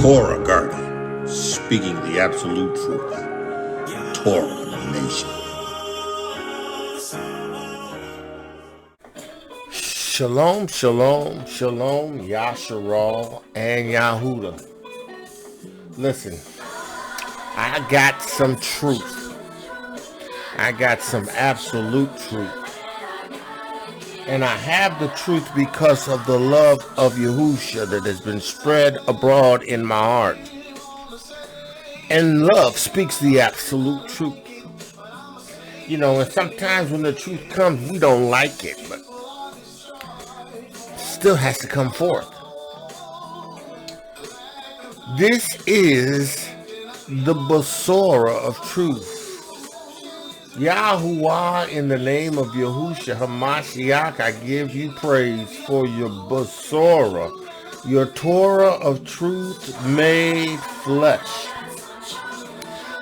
Torah Guardian, speaking the absolute truth. Torah Nation. Shalom, shalom, shalom, Yasharal and Yahudah. Listen, I got some truth. I got some absolute truth. And I have the truth because of the love of Yahusha that has been spread abroad in my heart. And love speaks the absolute truth. You know, and sometimes when the truth comes, we don't like it, but still has to come forth. This is the Basora of truth. Yahuah, in the name of Yahusha HaMashiach, I give you praise for your Basora, your Torah of truth made flesh.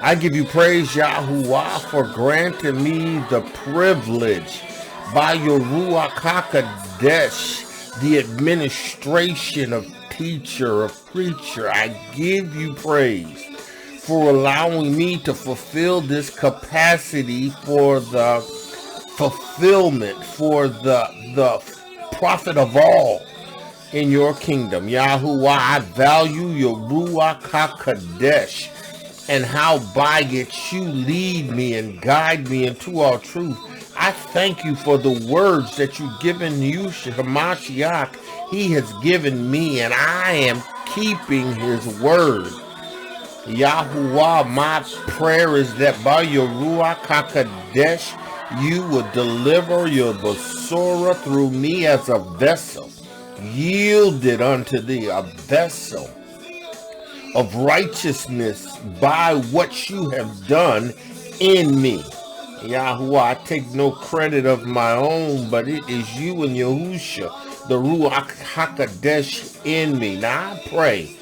I give you praise, Yahuah, for granting me the privilege by your Ruach Ha'Qodesh, the administration of teacher, of preacher. I give you praise for allowing me to fulfill this capacity for the fulfillment, for the prophet of all in your kingdom. Yahuah, I value your Ruach HaQodesh and how by it you lead me and guide me into all truth. I thank you for the words that you've given Yahushua HaMashiach. He has given me, and I am keeping his word. Yahuah, my prayer is that by your Ruach HaQodesh, you would deliver your Basora through me as a vessel, yielded unto thee, a vessel of righteousness by what you have done in me. Yahuah, I take no credit of my own, but it is you and Yahusha, the Ruach HaQodesh in me. Now I pray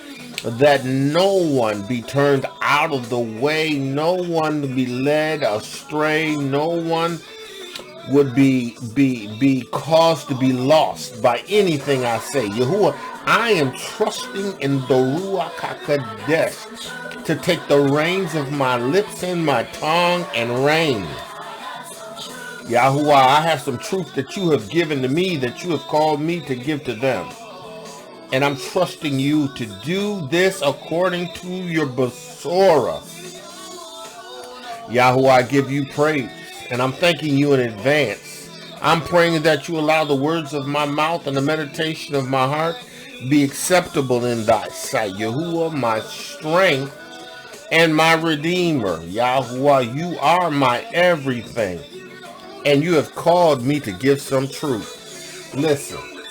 that no one be turned out of the way, no one be led astray, no one would be caused to be lost by anything I say. Yahuah, I am trusting in the Ruach HaQodesh to take the reins of my lips and my tongue and reign. Yahuah, I have some truth that you have given to me, that you have called me to give to them. And I'm trusting you to do this according to your Basora. Yahuah, I give you praise, and I'm thanking you in advance. I'm praying that you allow the words of my mouth and the meditation of my heart be acceptable in thy sight. Yahuah, my strength and my redeemer. Yahuah, you are my everything, and you have called me to give some truth.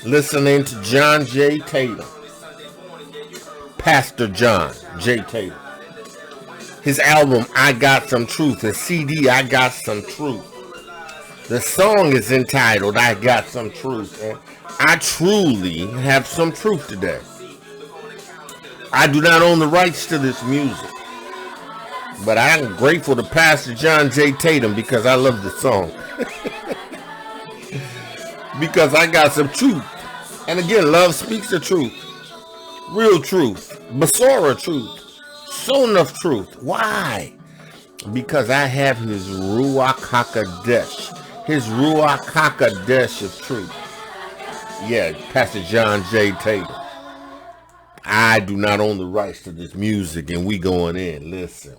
Listening to John J. Tatum, Pastor John J. Tatum. His album, I Got Some Truth. His CD, I Got Some Truth. The song is entitled, I Got Some Truth. And I truly have some truth today. I do not own the rights to this music, but I'm grateful to Pastor John J. Tatum because I love the song. Because I got some truth. And again, love speaks the truth. Real truth. Basora truth. So enough truth. Why? Because I have his Ruach HaQodesh. His Ruach HaQodesh of truth. Yeah, Pastor John J. Tatum. I do not own the rights to this music, and we going in. Listen.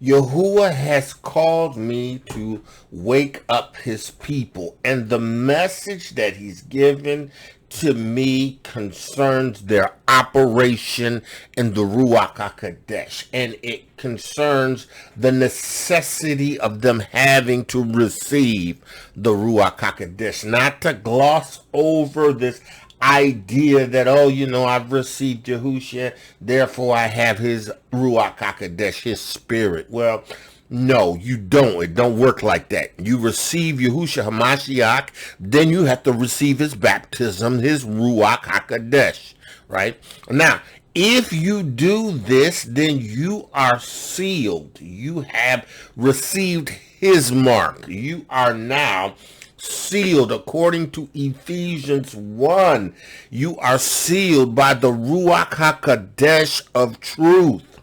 Yahuah has called me to wake up his people, and the message that he's given to me concerns their operation in the Ruach HaQodesh, and it concerns the necessity of them having to receive the Ruach HaQodesh. Not to gloss over this idea that, oh, you know, I've received Yahusha, therefore I have his Ruach HaQodesh, his spirit. Well, no, you don't. It don't work like that. You receive Yahusha HaMashiach, then you have to receive his baptism, his Ruach HaQodesh, right? Now, if you do this, then you are sealed. You have received his mark. You are now sealed according to Ephesians 1. You are sealed by the Ruach Ha'Qodesh of truth,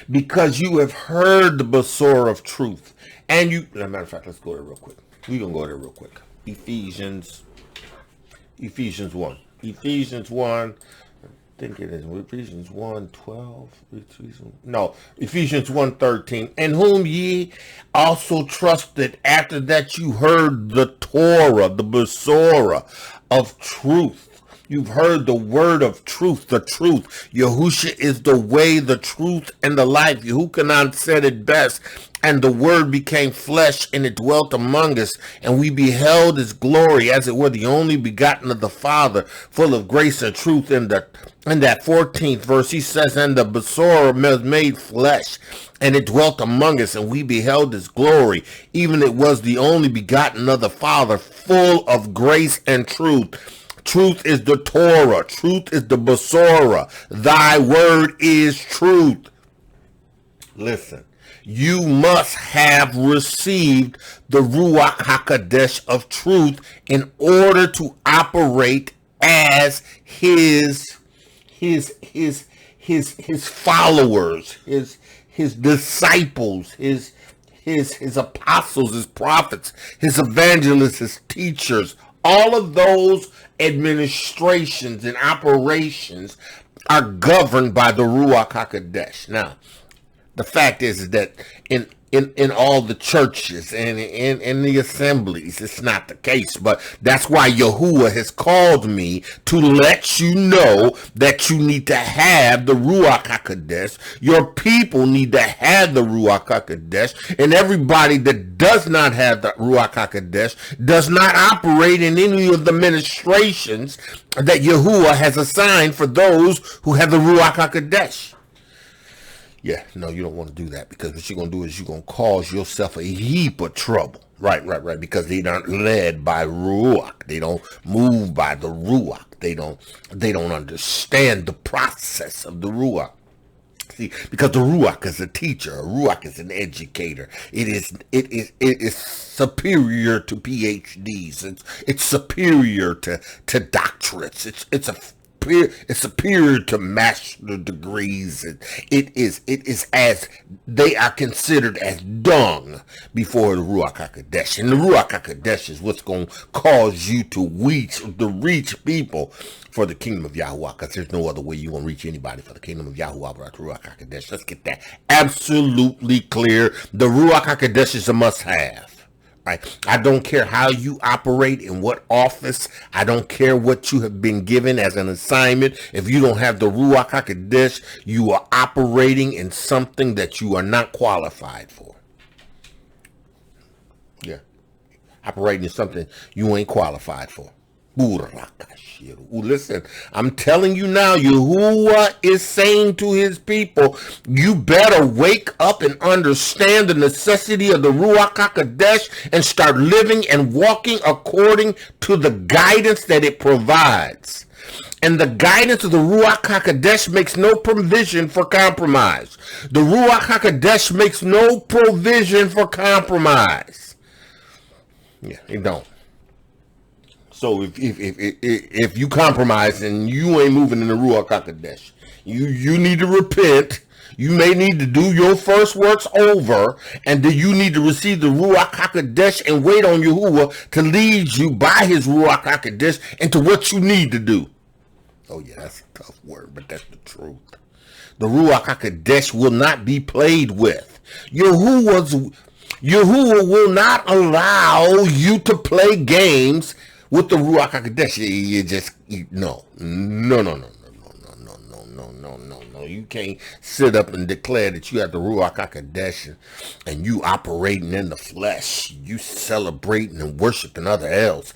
because you have heard the Basor of truth. And you, as a matter of fact, let's go there real quick. We're going to go there real quick. Ephesians 1. Ephesians 1. I think it is Ephesians 1:12. Ephesians 1:13. In whom ye also trusted after that you heard the Torah, the Besorah of truth. You've heard the word of truth, the truth. Yahusha is the way, the truth, and the life. Yahukanan said it best. And the word became flesh, and it dwelt among us, and we beheld his glory, as it were the only begotten of the Father, full of grace and truth. In that 14th verse, he says, and the Besorah was made flesh, and it dwelt among us, and we beheld his glory, even it was the only begotten of the Father, full of grace and truth. Truth is the Torah. Truth is the Besorah. Thy word is truth. Listen. You must have received the Ruach Ha'Qodesh of truth in order to operate as his followers, his disciples, his apostles, his prophets, his evangelists, his teachers. All of those administrations and operations are governed by the Ruach Ha'Qodesh. Now, the fact is that in all the churches and in the assemblies, it's not the case. But that's why Yahuah has called me to let you know that you need to have the Ruach HaQodesh. Your people need to have the Ruach HaQodesh. And everybody that does not have the Ruach HaQodesh does not operate in any of the ministrations that Yahuah has assigned for those who have the Ruach HaQodesh. Yeah, no, you don't want to do that, because what you're going to do is you're going to cause yourself a heap of trouble. Right, because they aren't led by Ruach. They don't move by the Ruach. They don't understand the process of the Ruach. See, because the Ruach is a teacher, a Ruach is an educator. It is superior to PhDs. It's superior to doctorates. It's superior to master degrees. It is as they are considered as dung before the Ruach HaQodesh. And the Ruach HaQodesh is what's going to cause you to reach people for the kingdom of Yahuah, because there's no other way you're going to reach anybody for the kingdom of Yahuah without the Ruach HaQodesh. Let's get that absolutely clear. The Ruach HaQodesh is a must-have. Right? I don't care how you operate, in what office. I don't care what you have been given as an assignment. If you don't have the Ruach HaQodesh, you are operating in something that you are not qualified for. Yeah. Operating in something you ain't qualified for. Listen, I'm telling you now, Yahuah is saying to his people, you better wake up and understand the necessity of the Ruach HaQodesh and start living and walking according to the guidance that it provides. And the guidance of the Ruach HaQodesh makes no provision for compromise. The Ruach HaQodesh makes no provision for compromise. Yeah, it don't. So if you compromise and you ain't moving in the Ruach HaQodesh, you need to repent. You may need to do your first works over, and then you need to receive the Ruach HaQodesh and wait on Yahuah to lead you by his Ruach HaQodesh into what you need to do. Oh yeah, that's a tough word, but that's the truth. The Ruach HaQodesh will not be played with. Yahuah will not allow you to play games with the Ruach HaQodesh. No. You can't sit up and declare that you have the Ruach HaQodesh and you operating in the flesh. You celebrating and worshiping other else.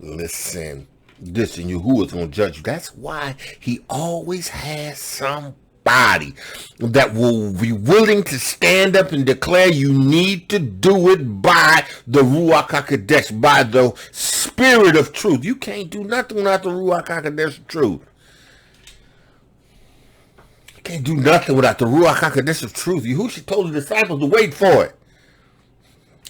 Listen, Yahuah is going to judge you. That's why he always has somebody that will be willing to stand up and declare you need to do it by the Ruach HaQodesh, by the spirit of truth. You can't do nothing without the Ruach HaQodesh of truth. You can't do nothing without the Ruach HaQodesh of truth. Yahusha told the disciples to wait for it.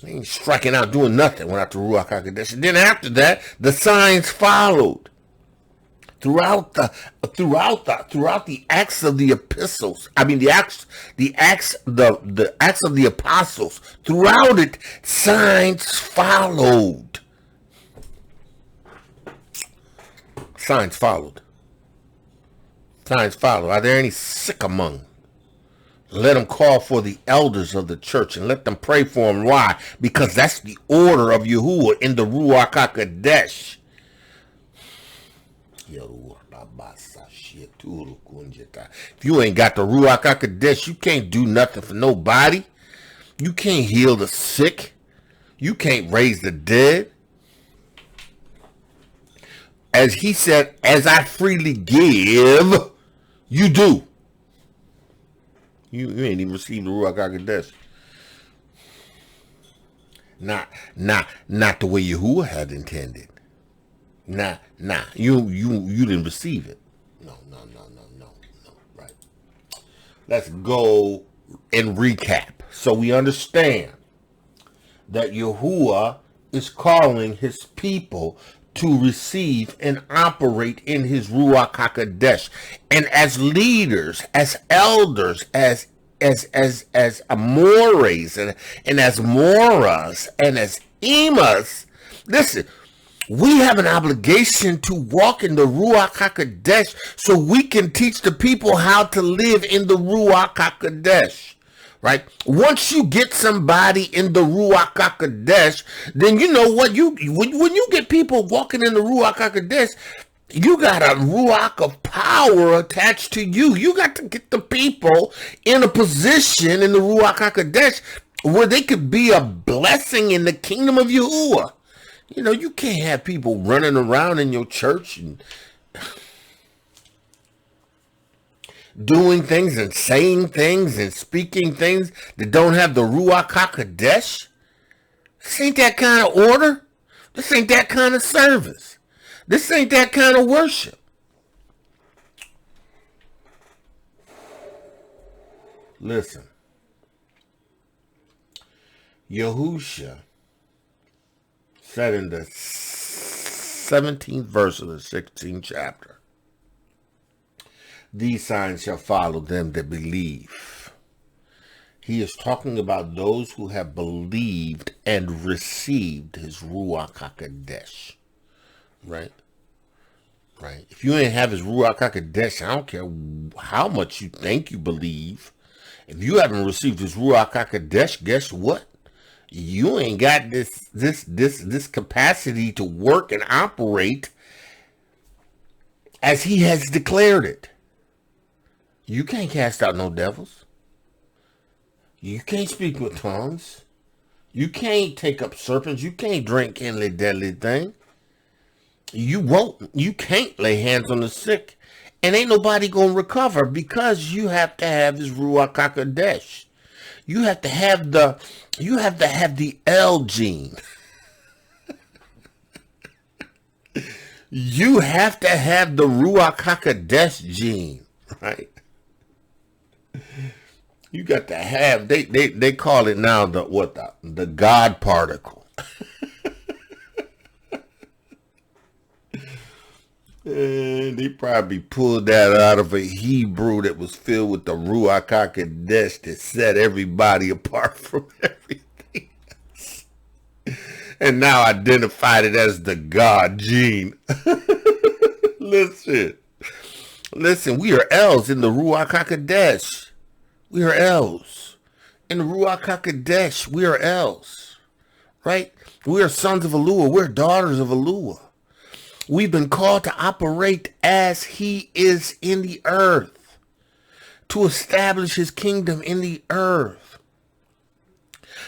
They ain't striking out, doing nothing without the Ruach Ha'Qodesh. And then after that, the signs followed. Throughout the acts of the epistles, the acts of the apostles, throughout it, signs followed. Signs followed. Signs followed. Are there any sick among? Let them call for the elders of the church and let them pray for them. Why? Because that's the order of Yahuah in the Ruach HaQodesh. If you ain't got the Ruach HaQodesh, you can't do nothing for nobody. You can't heal the sick. You can't raise the dead. As he said, as I freely give, you do. You ain't even received the Ruach HaQodesh. Not the way Yahuah had intended. You didn't receive it. No. Right. Let's go and recap so we understand that Yahuah is calling his people to receive and operate in his Ruach HaQodesh. And as leaders, as elders, as amores, and as moras, and as emas, listen, we have an obligation to walk in the Ruach HaQodesh so we can teach the people how to live in the Ruach HaQodesh. Right? Once you get somebody in the Ruach HaQodesh, then you know what? When you get people walking in the Ruach HaQodesh, you got a Ruach of power attached to you. You got to get the people in a position in the Ruach HaQodesh where they could be a blessing in the kingdom of Yahuah. You know, you can't have people running around in your church and doing things and saying things and speaking things that don't have the Ruach HaQodesh. This ain't that kind of order. This ain't that kind of service. This ain't that kind of worship. Listen. Yahusha said in the 17th verse of the 16th chapter, these signs shall follow them that believe. He is talking about those who have believed and received his Ruach HaQodesh. Right? If you ain't have his Ruach HaQodesh, I don't care how much you think you believe. If you haven't received his Ruach HaQodesh, guess what? You ain't got this capacity to work and operate as he has declared it. You can't cast out no devils. You can't speak with tongues. You can't take up serpents. You can't drink any deadly thing. You can't lay hands on the sick. And ain't nobody gonna recover because you have to have his Ruach HaQodesh. You have to have the L gene. You have to have the Ruach HaQodesh gene, right? You got to have, they call it now the God particle. And they probably pulled that out of a Hebrew that was filled with the Ruach HaQodesh that set everybody apart from everything else. And now identified it as the God gene. Listen, we are L's in the Ruach HaQodesh. We are L's. In the Ruach HaQodesh, we are L's. Right? We are sons of Yahuah. We're daughters of Yahuah. We've been called to operate as he is in the earth, to establish his kingdom in the earth.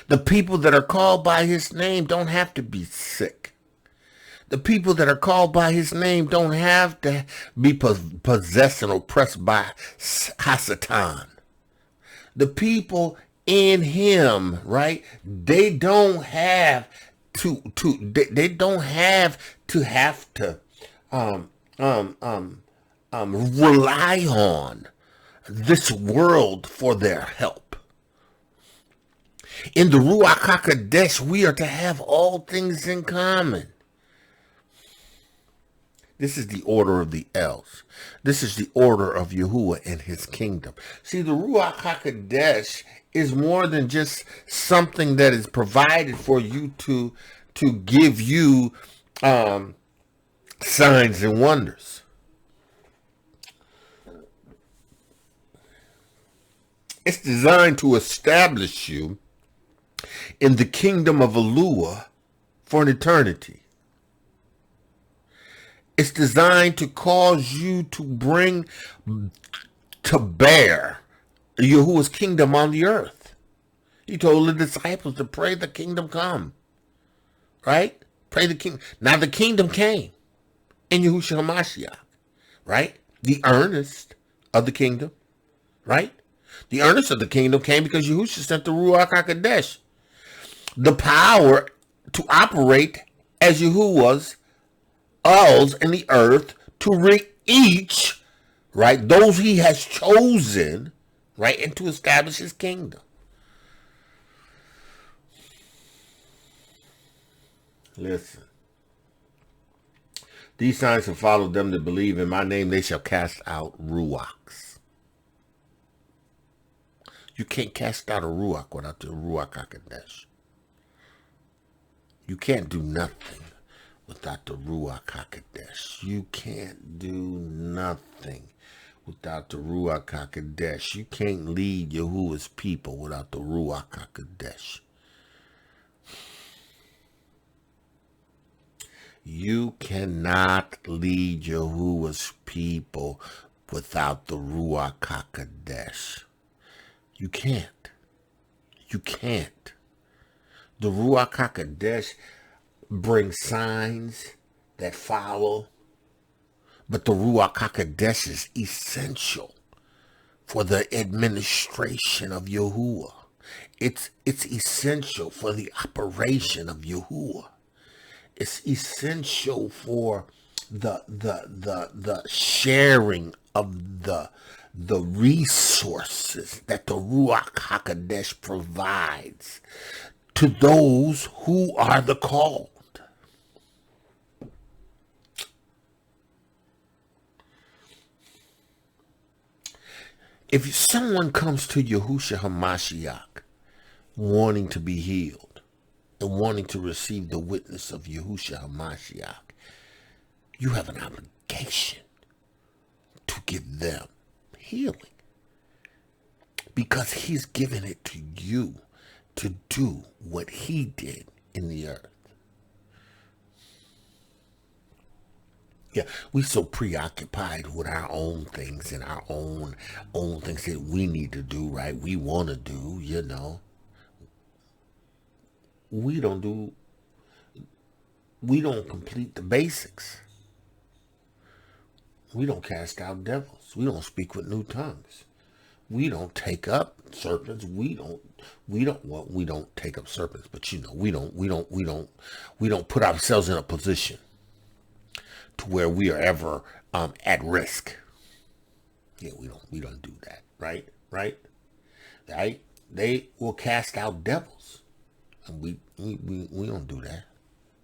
The people that are called by his name don't have to be sick. The people that are called by his name don't have to be possessed and oppressed by Hasatan. The people in him, right? They don't have to rely on this world for their help. In the Ruach HaQodesh, we are to have all things in common. This is the order of the Els. This is the order of Yahuah and his kingdom. See, the Ruach HaQodesh is more than just something that is provided for you to give you signs and wonders. It's designed to establish you in the kingdom of Yahuah for an eternity. It's designed to cause you to bring to bear Yahuwah's kingdom on the earth. He told the disciples to pray the kingdom come. Right? Pray the kingdom. Now the kingdom came in Yahusha HaMashiach. Right? The earnest of the kingdom. Right? The earnest of the kingdom came because Yahusha sent the Ruach HaQodesh. The power to operate as Yahuwah's Els in the earth to reach, right, those he has chosen, right, and to establish his kingdom. Listen. These signs have followed them that believe in my name. They shall cast out ruachs. You can't cast out a ruach without the Ruach HaQodesh. You can't do nothing without the Ruach HaQodesh. You can't do nothing without the Ruach HaQodesh. You can't lead Yahuwah's people without the Ruach HaQodesh. You cannot lead Yahuwah's people without the Ruach HaQodesh. You can't. You can't. The Ruach HaQodesh brings signs that follow, but the Ruach HaQodesh is essential for the administration of Yahuah. It's essential for the operation of Yahuah. It's essential for the sharing of the resources that the Ruach HaQodesh provides to those who are the called. If someone comes to Yahusha HaMashiach wanting to be healed and wanting to receive the witness of Yahusha HaMashiach, you have an obligation to give them healing, because he's given it to you to do what he did in the earth. Yeah, we so preoccupied with our own things and our own things that we need to do, right? We want to do, you know. We don't complete the basics. We don't cast out devils. We don't speak with new tongues. We don't take up serpents. We don't take up serpents, but you know, we don't put ourselves in a position to where we are ever at risk. Yeah, we don't do that, right? Right? They will cast out devils, and we don't do that.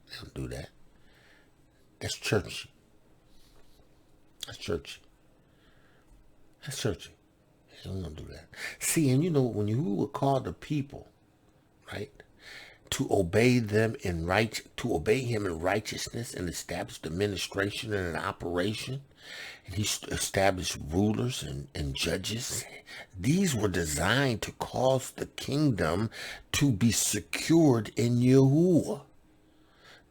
We don't do that. That's churchy. That's churchy. That's churchy. We don't do that. See, and you know, when you would call the people, right, to obey them to obey him in righteousness and establish the administration and an operation, and he established rulers and judges. These were designed to cause the kingdom to be secured in Yahuah.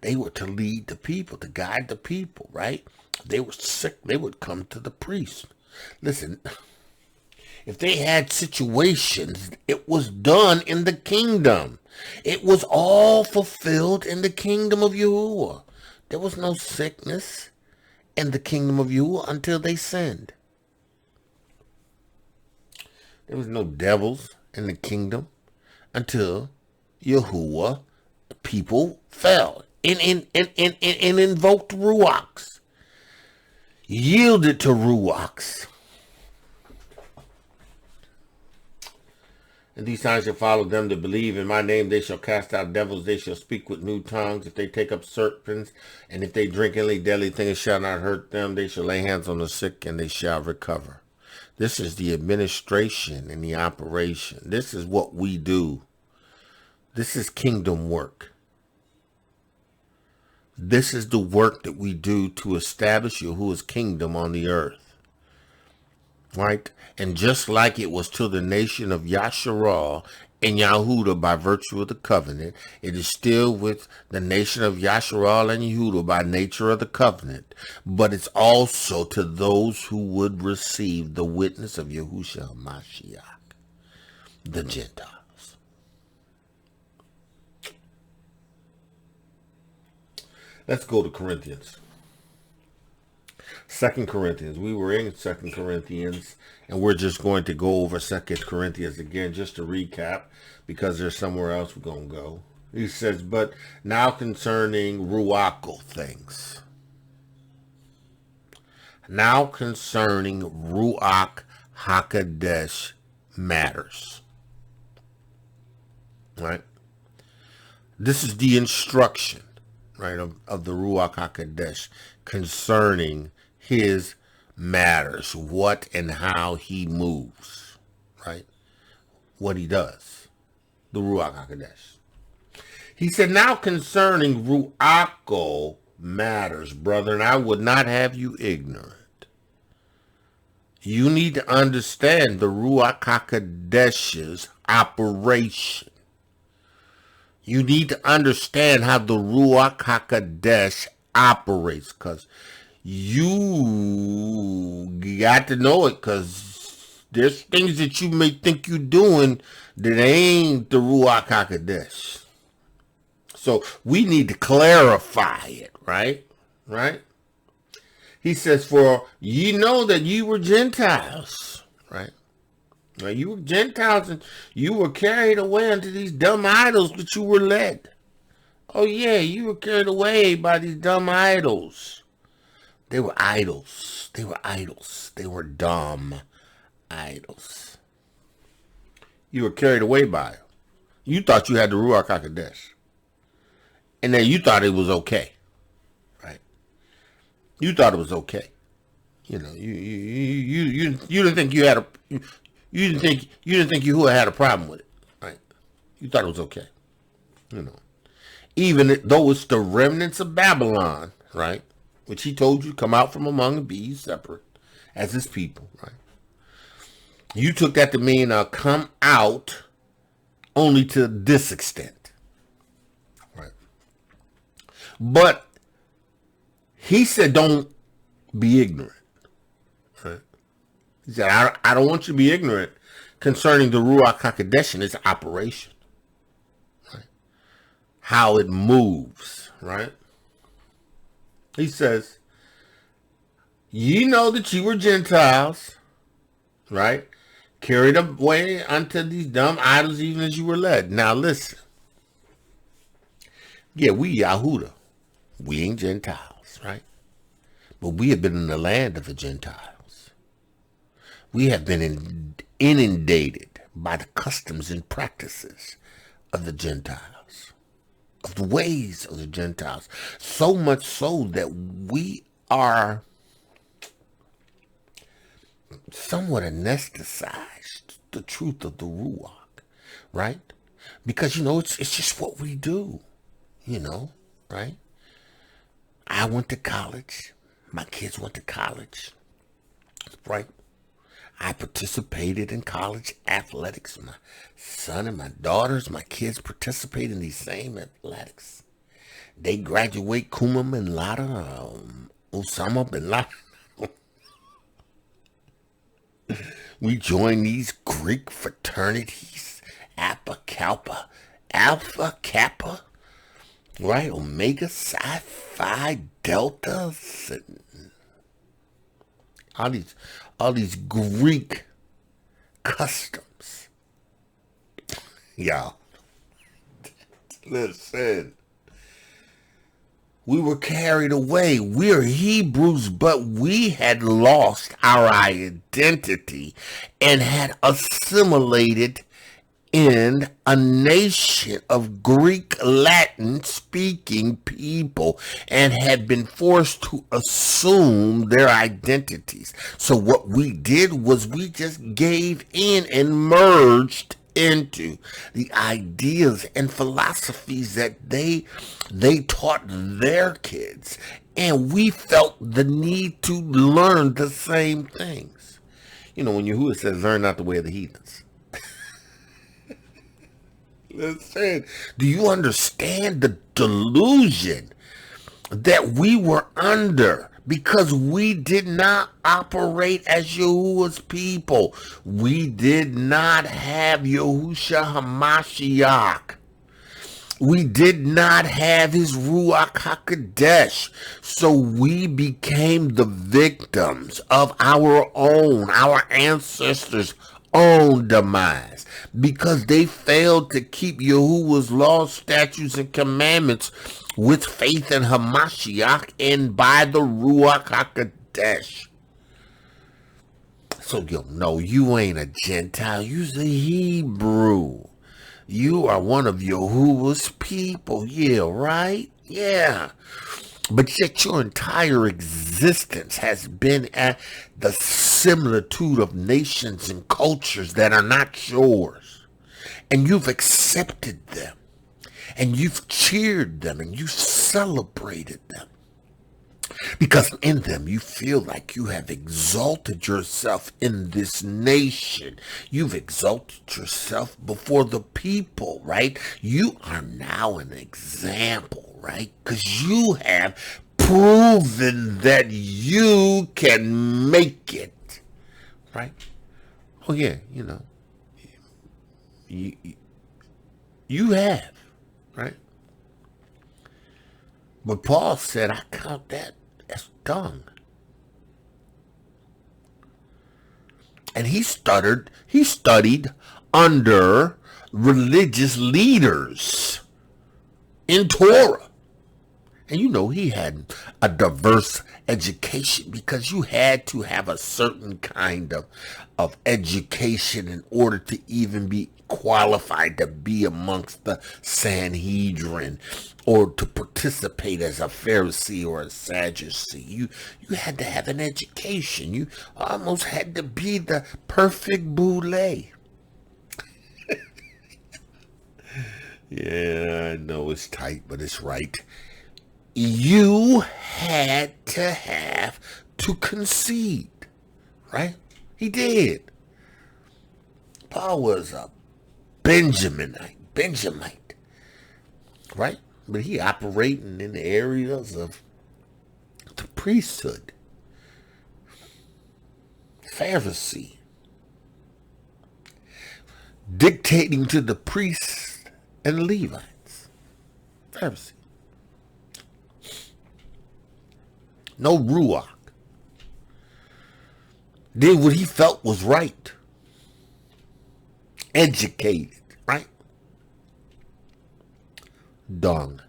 They were to lead the people, to guide the people, right? If they were sick, they would come to the priest. Listen, if they had situations, it was done in the kingdom. It was all fulfilled in the kingdom of Yahuah. There was no sickness in the kingdom of Yahuah until they sinned. There was no devils in the kingdom until Yahuah, the people fell and invoked ruachs, yielded to ruachs. And these signs shall follow them that believe in my name. They shall cast out devils. They shall speak with new tongues. If they take up serpents, and if they drink any deadly thing, it shall not hurt them. They shall lay hands on the sick, and they shall recover. This is the administration and the operation. This is what we do. This is kingdom work. This is the work that we do to establish Yahuwah's kingdom on the earth. Right? And just like it was to the nation of Yasharal and Yahudah by virtue of the covenant, it is still with the nation of Yasharal and Yahudah by nature of the covenant. But it's also to those who would receive the witness of Yahusha HaMashiach, the Gentiles. Let's go to Corinthians. 2 Corinthians. We were in 2 Corinthians, and we're just going to go over 2 Corinthians again, just to recap, because there's somewhere else we're going to go. He says, but now concerning Ruach things. Now concerning Ruach Ha'Qodesh matters. Right? This is the instruction, right, of the Ruach Ha'Qodesh concerning his matters, what and how he moves, right? What he does, the Ruach Ha'Qodesh. He said, now concerning Ruach matters, brethren, I would not have you ignorant. You need to understand the Ruach Ha'Qodesh's operation. You need to understand how the Ruach Ha'Qodesh operates, because you got to know it, because there's things that you may think you're doing that ain't the Ruach Ha'Qodesh. So we need to clarify it, right? Right? He says, for ye know that ye were Gentiles, right? Now, you were Gentiles, and you were carried away unto these dumb idols, but you were led. Oh yeah, you were carried away by these dumb idols. They were idols. They were idols. They were dumb idols. You were carried away by them. You thought you had the Ruach HaQodesh. And then you thought it was okay. Right? You thought it was okay. You know, you didn't think you had a you didn't think Yahuah had a problem with it. Right? You thought it was okay. You know. Even though it's the remnants of Babylon, right? Which he told you come out from among and be ye separate as his people, right? You took that to mean come out only to this extent, right? But he said don't be ignorant, right? He said, I don't want you to be ignorant concerning the Ruach HaQodesh and its operation, right? How it moves, right? He says, ye know that you were Gentiles, right? Carried away unto these dumb idols even as you were led. Now listen. Yeah, we Yahudah. We ain't Gentiles, right? But we have been in the land of the Gentiles. We have been inundated by the customs and practices of the Gentiles, of the ways of the Gentiles, so much so that we are somewhat anesthetized the truth of the Ruach, right? Because, you know, it's just what we do, you know, right? I went to college. My kids went to college, right? I participated in college athletics. My son and my daughters, my kids participate in these same athletics. They graduate cum laude, Osama bin Laden. We join these Greek fraternities, Alpha Kappa, right? Omega, Psi, Phi, Delta, all these Greek customs. Y'all, listen. We were carried away. We're Hebrews, but we had lost our identity and had assimilated in a nation of Greek Latin speaking people and had been forced to assume their identities. So what we did was we just gave in and merged into the ideas and philosophies that they taught their kids, and we felt the need to learn the same things. You know, when Yahuah says, learn not the way of the heathens. Listen, do you understand the delusion that we were under? Because we did not operate as Yahuwah's people. We did not have Yahusha HaMashiach. We did not have his Ruach Ha'Qodesh. So we became the victims of our ancestors' own demise, because they failed to keep Yahuwah's laws, statutes, and commandments with faith in Hamashiach and by the Ruach HaQodesh. So no, you ain't a Gentile, you's a Hebrew. You are one of Yahuwah's people, yeah, right? Yeah. But yet your entire existence has been at the similitude of nations and cultures that are not yours. And you've accepted them. And you've cheered them. And you've celebrated them. Because in them you feel like you have exalted yourself in this nation. You've exalted yourself before the people, right? You are now an example, right? Because you have proven that you can make it, right? Oh yeah, you know, you have, right? But Paul said, I count that as dung. And he studied under religious leaders in Torah. And you know, he had a diverse education, because you had to have a certain kind of education in order to even be qualified to be amongst the Sanhedrin or to participate as a Pharisee or a Sadducee. You had to have an education. You almost had to be the perfect boule. Yeah, I know it's tight, but it's right. You had to have to concede, right? He did. Paul was a Benjamite, right? But he operating in the areas of the priesthood, Pharisee, dictating to the priests and Levites, Pharisee. No Ruach. Did what he felt was right. Educated, right? Dung.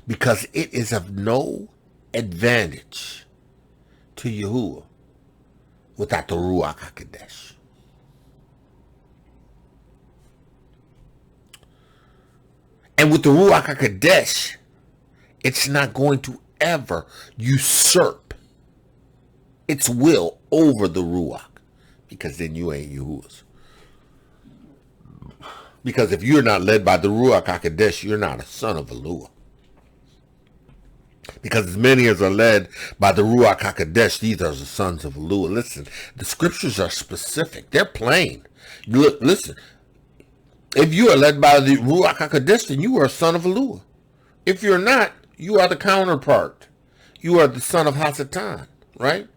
Because it is of no advantage to Yahuah without the Ruach Ha'Qodesh. And with the Ruach Ha'Qodesh, it's not going to ever usurp its will over the Ruach, because then you ain't Yahuwah's. Because if you're not led by the Ruach HaQodesh, you're not a son of Yahuah. Because as many as are led by the Ruach HaQodesh, these are the sons of Yahuah. Listen, the scriptures are specific. They're plain. Look, listen. If you are led by the Ruach HaQodesh, then you are a son of Yahuah. If you're not, you are the counterpart. You are the son of Hasatan, right?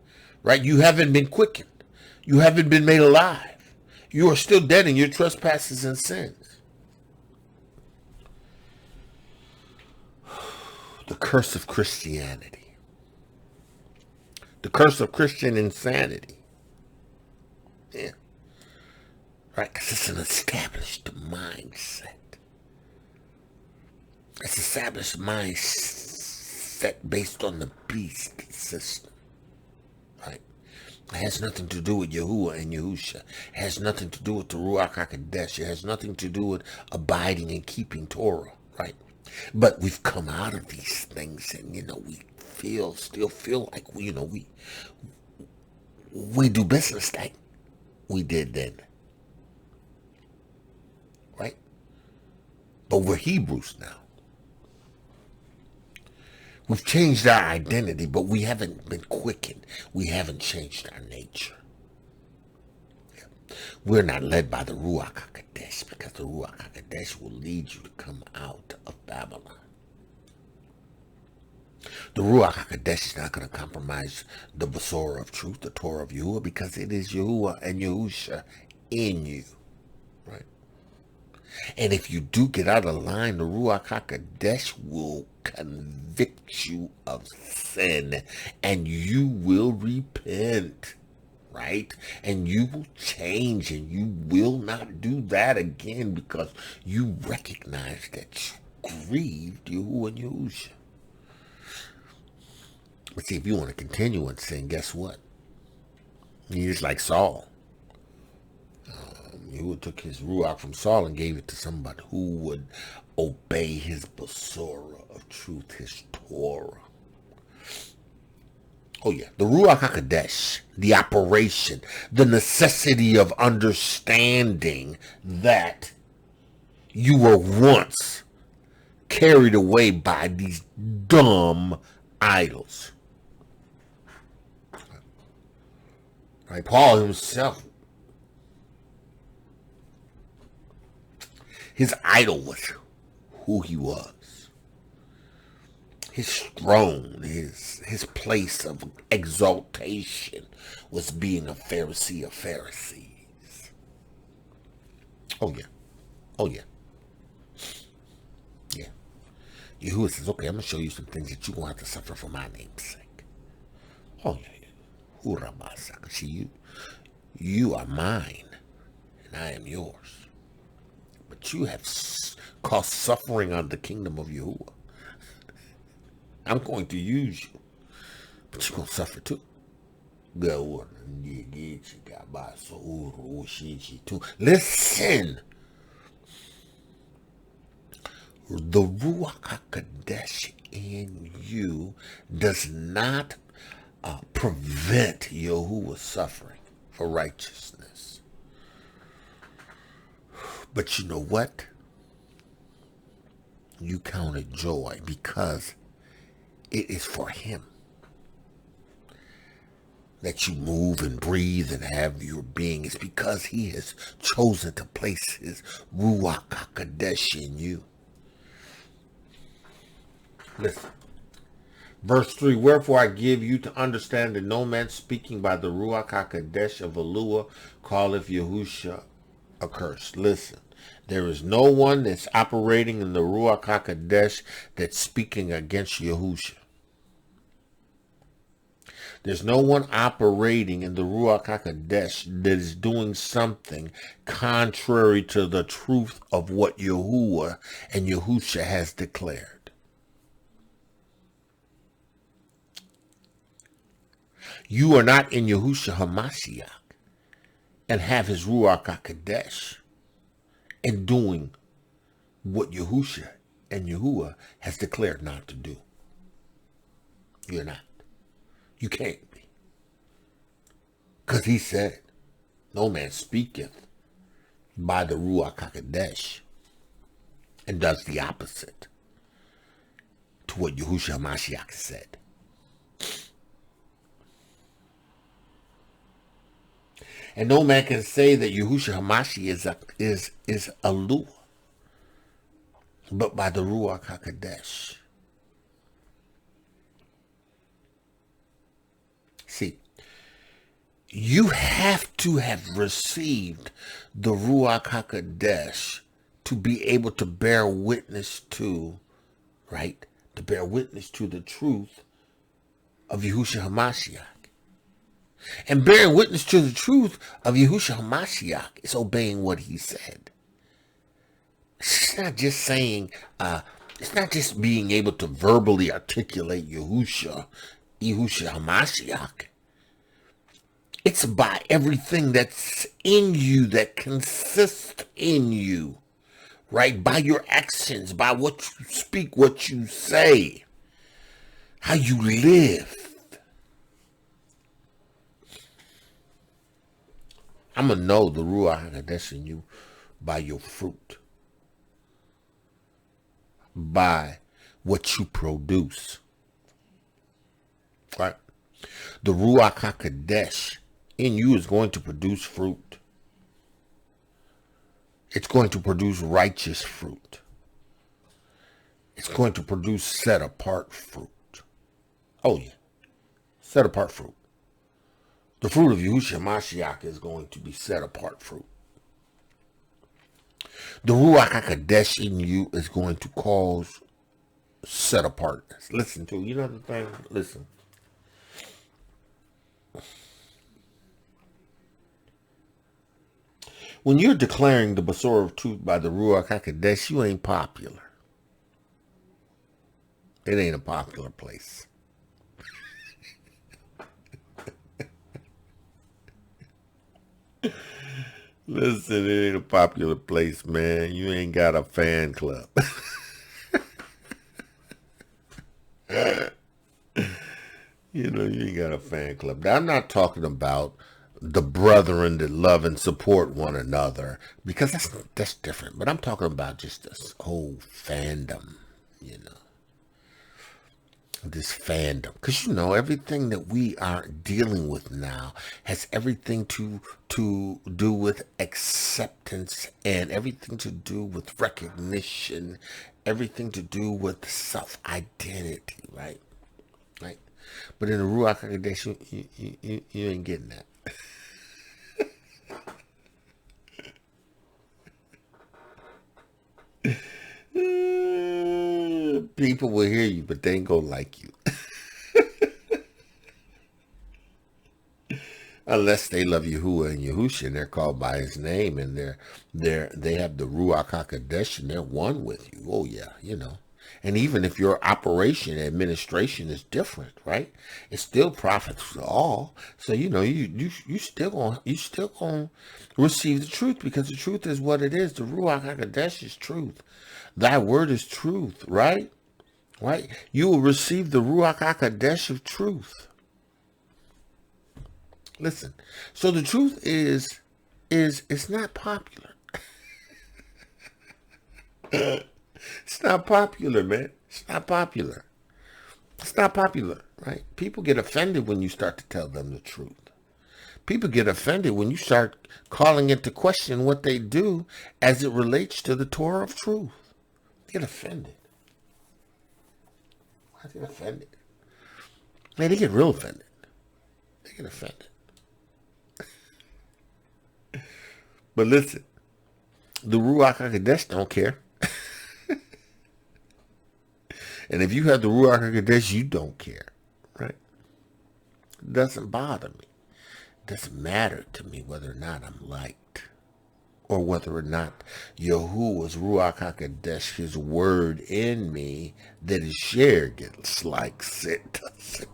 Right? You haven't been quickened. You haven't been made alive. You are still dead in your trespasses and sins. The curse of Christianity. The curse of Christian insanity. Yeah. Right? Because it's an established mindset. It's an established mindset based on the beast system. Right? It has nothing to do with Yahuah and Yahusha. It has nothing to do with the Ruach Ha'Qodesh. It has nothing to do with abiding and keeping Torah, right? But we've come out of these things, and we still feel like we do business like we did then, right? But we're Hebrews now. We've changed our identity, but we haven't been quickened. We haven't changed our nature. We're not led by the Ruach HaQodesh, because the Ruach HaQodesh will lead you to come out of Babylon. The Ruach HaQodesh is not going to compromise the Besorah of truth, the Torah of Yahuah, because it is Yahuah and Yahusha in you, right? And if you do get out of line, the Ruach HaQodesh will convict you of sin, and you will repent, right? And you will change, and you will not do that again, because you recognize that you grieved Yahuah and Yahusha. But see, if you want to continue in sin, guess what? You're just like Saul. Yahuah took his Ruach from Saul and gave it to somebody who would obey his Besorah of truth, his Torah. Oh yeah, the Ruach HaQodesh, the operation, the necessity of understanding that you were once carried away by these dumb idols. Right? Paul himself, his idol was who he was. His throne, his place of exaltation was being a Pharisee of Pharisees. Oh yeah. Oh yeah. Yeah. Yahuah says, okay, I'm going to show you some things that you're going to have to suffer for my name's sake. Oh yeah. See, you are mine, and I am yours. But you have caused suffering on the kingdom of Yahuah. I'm going to use you, but you're going to suffer too. Listen. The Ruach HaQodesh in you does not prevent Yahuah suffering for righteousness. But you know what? You count it joy, because it is for him that you move and breathe and have your being. It's because he has chosen to place his Ruach HaQodesh in you. Listen. Verse 3, wherefore I give you to understand that no man speaking by the Ruach HaQodesh of Yahuah calleth Yahusha accursed. Listen, there is no one that's operating in the Ruach HaQodesh that's speaking against Yahusha. There's no one operating in the Ruach HaQodesh that is doing something contrary to the truth of what Yahuah and Yahusha has declared. You are not in Yahushua HaMashiach and have his Ruach HaQodesh and doing what Yahusha and Yahuah has declared not to do. You're not. You can't be. Because he said, no man speaketh by the Ruach HaQodesh and does the opposite to what Yahushua HaMashiach said. And no man can say that Yahushua HaMashiach is a lure, but by the Ruach HaQodesh. See, you have to have received the Ruach HaQodesh to be able to bear witness to, right? To bear witness to the truth of Yahushua HaMashiach. And bearing witness to the truth of Yahushua HaMashiach is obeying what he said. It's not just saying, it's not just being able to verbally articulate Yahushua HaMashiach. It's by everything that's in you, that consists in you, right? By your actions, by what you speak, what you say, how you live. I'm going to know the Ruach Ha'Qodesh in you by your fruit, by what you produce, right? The Ruach Ha'Qodesh in you is going to produce fruit. It's going to produce righteous fruit. It's going to produce set-apart fruit. Oh, yeah. Set-apart fruit. The fruit of Yahushua Mashiach is going to be set-apart fruit. The Ruach Ha'Qodesh in you is going to cause set-apartness. Listen to, you know the thing? Listen. When you're declaring the Basora of truth by the Ruach Ha'Qodesh, you ain't popular. It ain't a popular place. Listen, it ain't a popular place, man. You ain't got a fan club. You know, you ain't got a fan club. Now, I'm not talking about the brethren that love and support one another, because that's different. But I'm talking about just this whole fandom, you know. This fandom, because you know everything that we are dealing with now has everything to do with acceptance, and everything to do with recognition, everything to do with self-identity, right? But in the Ruach Ha'Qodesh, you ain't getting that. People will hear you, but they ain't gonna like you. Unless they love Yahuah and Yahusha, and they're called by his name, and they have the Ruach Ha'Qodesh, and they're one with you. Oh yeah, you know. And even if your operation administration is different, right? It still profits all. So you know you still gonna receive the truth, because the truth is what it is. The Ruach Ha'Qodesh is truth. Thy word is truth, right? Right? You will receive the Ruach Ha'Qodesh of truth. Listen. So the truth is it's not popular. It's not popular, man. It's not popular. It's not popular, right? People get offended when you start to tell them the truth. People get offended when you start calling into question what they do as it relates to the Torah of truth. They get offended. Why do they get offended? Man, they get real offended. They get offended. But listen, the Ruach Ha'Qodesh don't care. And if you have the Ruach Ha'Qodesh, you don't care, right? It doesn't bother me. It doesn't matter to me whether or not I'm liked, or whether or not Yahuah's Ruach Ha'Qodesh, his word in me that is shared, gets likes. It doesn't.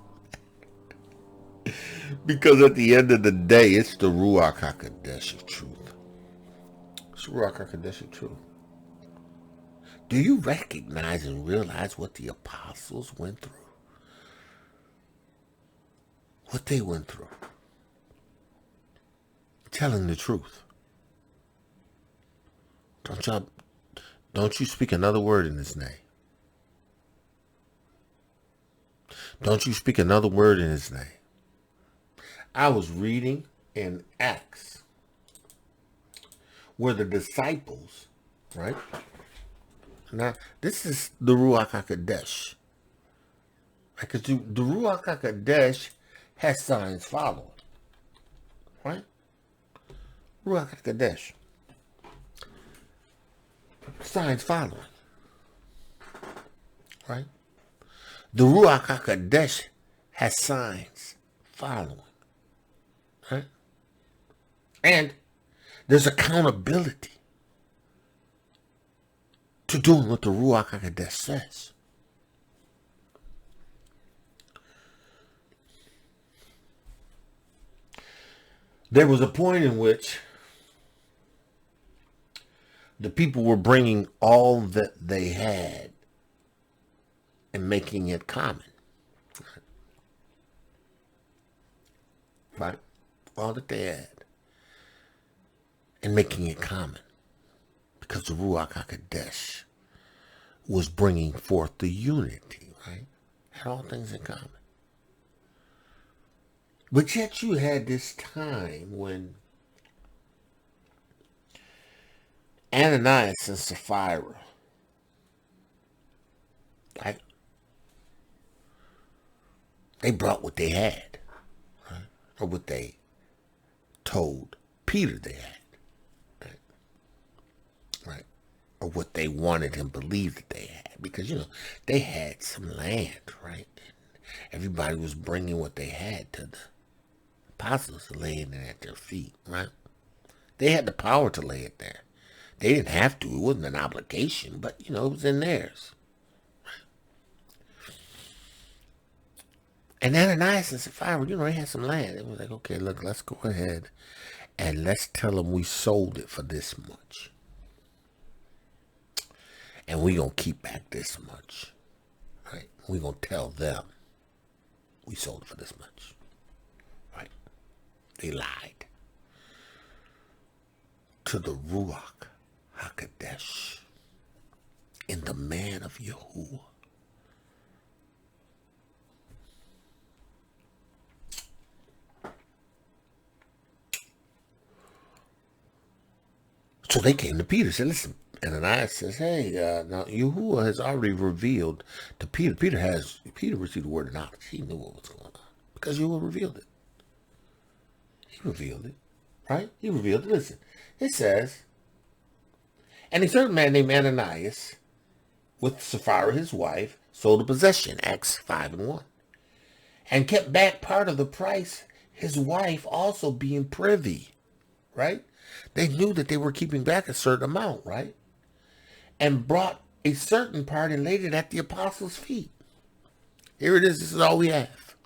Because at the end of the day, it's the Ruach Ha'Qodesh of truth. It's the Ruach Ha'Qodesh of truth. Do you recognize and realize what the apostles went through? What they went through? Telling the truth. Don't you speak another word in his name. Don't you speak another word in his name. I was reading in Acts where the disciples, right? Now, this is the Ruach Ha'Qodesh. Because the Ruach Ha'Qodesh has signs following. Right? Ruach Ha'Qodesh. Signs following. Right? The Ruach Ha'Qodesh has signs following. Right? And there's accountability to doing what the Ruach Ha'Qodesh says. There was a point in which the people were bringing all that they had and making it common. Right? All that they had and making it common. Because the Ruach Ha'Qodesh was bringing forth the unity, right? Had all things in common. But yet you had this time when Ananias and Sapphira, right? They brought what they had, right? Or what they told Peter they had, right? Or what they wanted him to believe that they had. Because, they had some land, right? Everybody was bringing what they had to the apostles, laying it at their feet, right? They had the power to lay it there. They didn't have to. It wasn't an obligation, but, it was in theirs. And Ananias and Sapphira, they had some land. It was like, okay, look, let's go ahead and let's tell them we sold it for this much. And we're going to keep back this much, right? We're going to tell them we sold it for this much, right? They lied to the Ruach Ha'Qodesh in the man of Yahuah. So they came to Peter and said, listen, Ananias says, hey, now Yahuah has already revealed to Peter. Peter received the word of knowledge. He knew what was going on because Yahuah revealed it. He revealed it, right? He revealed it. Listen, it says, and a certain man named Ananias, with Sapphira his wife, sold a possession, Acts 5:1, and kept back part of the price, his wife also being privy, right? They knew that they were keeping back a certain amount, right? And brought a certain part and laid it at the apostles' feet. Here it is. This is all we have.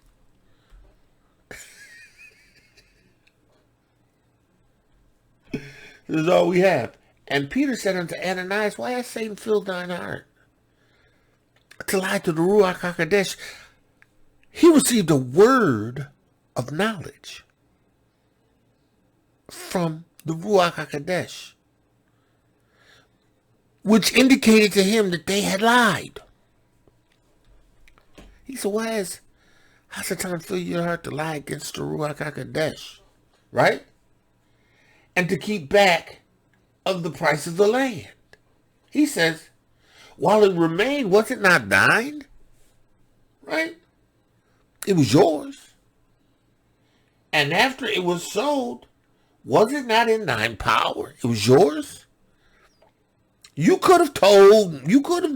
This is all we have. And Peter said unto Ananias, why has Satan filled thine heart to lie to the Ruach HaQodesh? He received a word of knowledge from the Ruach HaQodesh, which indicated to him that they had lied. He said, how's the time fill your heart to lie against the Ruach HaQodesh, right? And to keep back of the price of the land. He says, while it remained, was it not thine? Right? It was yours. And after it was sold, was it not in thine power? It was yours. You could have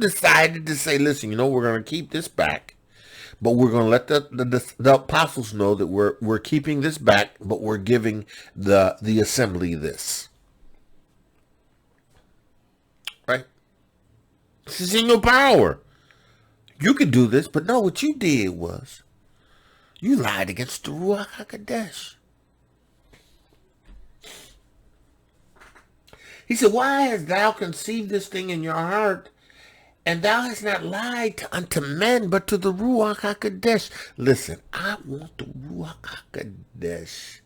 decided to say, listen, we're going to keep this back, but we're going to let the apostles know that we're keeping this back, but we're giving the assembly this. Right? This is in your power. You could do this, but no, what you did was you lied against the Ruach HaQodesh. He said, why hast thou conceived this thing in your heart, and thou hast not lied unto men, but to the Ruach HaQodesh? Listen, I want the Ruach HaQodesh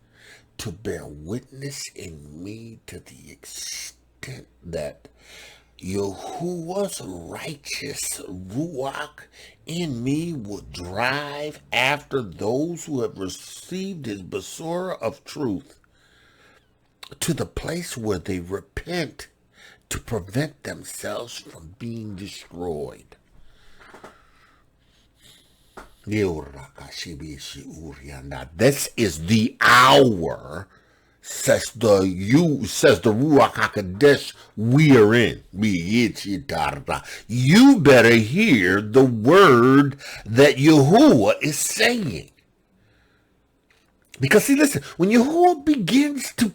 to bear witness in me to the extent that Yahuwah's righteous Ruach in me will drive after those who have received his Besorah of truth to the place where they repent to prevent themselves from being destroyed. This is the hour, says the Ruach HaQodesh, we are in. You better hear the word that Yahuah is saying. Because see, listen, when Yahuah begins to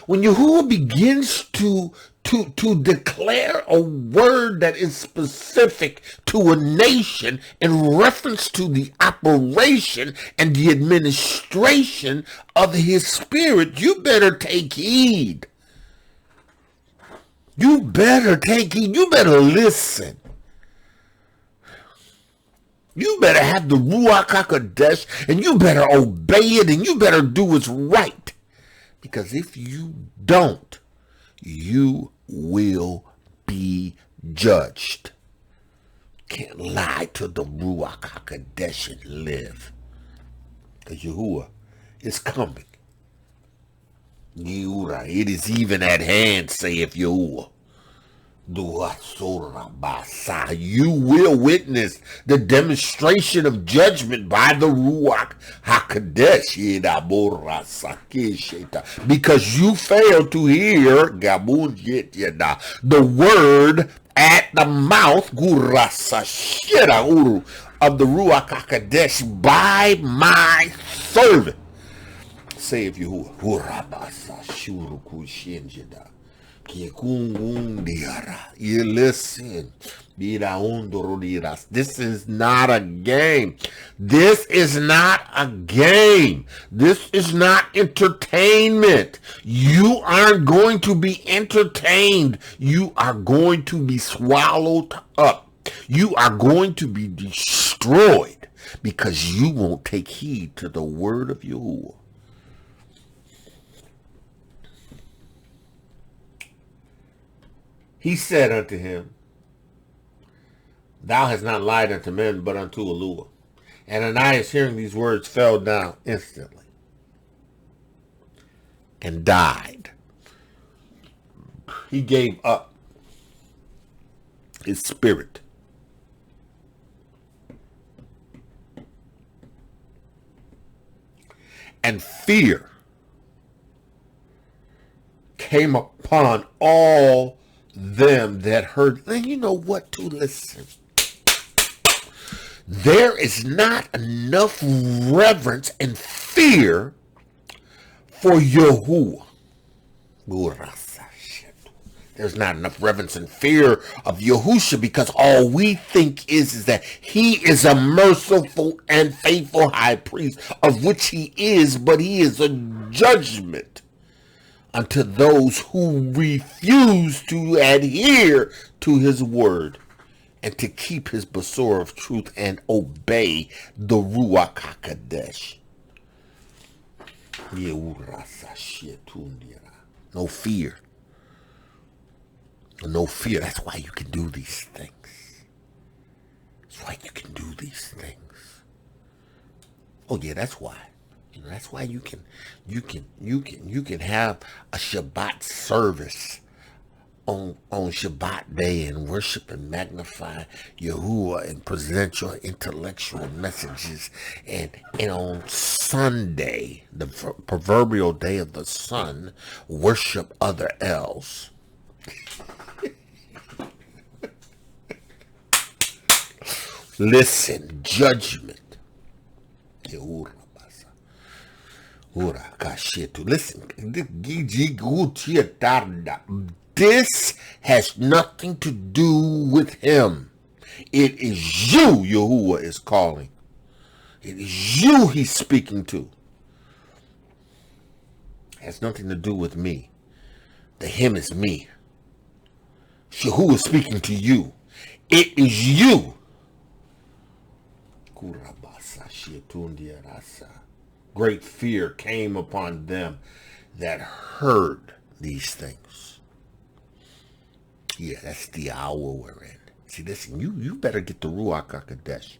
When Yahuah begins to declare a word that is specific to a nation in reference to the operation and the administration of his spirit, you better take heed. You better take heed. You better listen. You better have the Ruach Ha'Qodesh, and you better obey it, and you better do what's right. Because if you don't, you will be judged. Can't lie to the Ruach Ha'Qodesh and live. Because Yahuah is coming. It is even at hand, saith Yahuah. You will witness the demonstration of judgment by the Ruach Ha'Qodesh, because you failed to hear the word at the mouth of the Ruach Ha'Qodesh by my servant, saith Yahuah. You listen. This is not a game. This is not a game. This is not entertainment. You aren't going to be entertained. You are going to be swallowed up. You are going to be destroyed because you won't take heed to the word of Yahuah. He said unto him, Thou hast not lied unto men, but unto Yahuah. And Ananias, hearing these words, fell down instantly and died. He gave up his spirit. And fear came upon all them that heard. Then you know what to listen. There is not enough reverence and fear for Yahuah. There's not enough reverence and fear of Yahusha because all we think is that he is a merciful and faithful high priest, of which he is, but he is a judgment unto those who refuse to adhere to his word and to keep his Basora of truth and obey the Ruach HaQodesh. No fear. No fear. That's why you can do these things. That's why you can do these things. Oh yeah, that's why. You know, that's why you can have a Shabbat service on Shabbat day and worship and magnify Yahuah and present your intellectual messages, and on Sunday, the proverbial day of the sun, worship other elves. Listen, judgment. Listen, this has nothing to do with him. It is you Yahuah is calling. It is you he's speaking to. It has nothing to do with me. The him is me. Yahuah is speaking to you. It is you. Great fear came upon them that heard these things. Yeah, that's the hour we're in. See, listen, you better get the Ruach HaQodesh.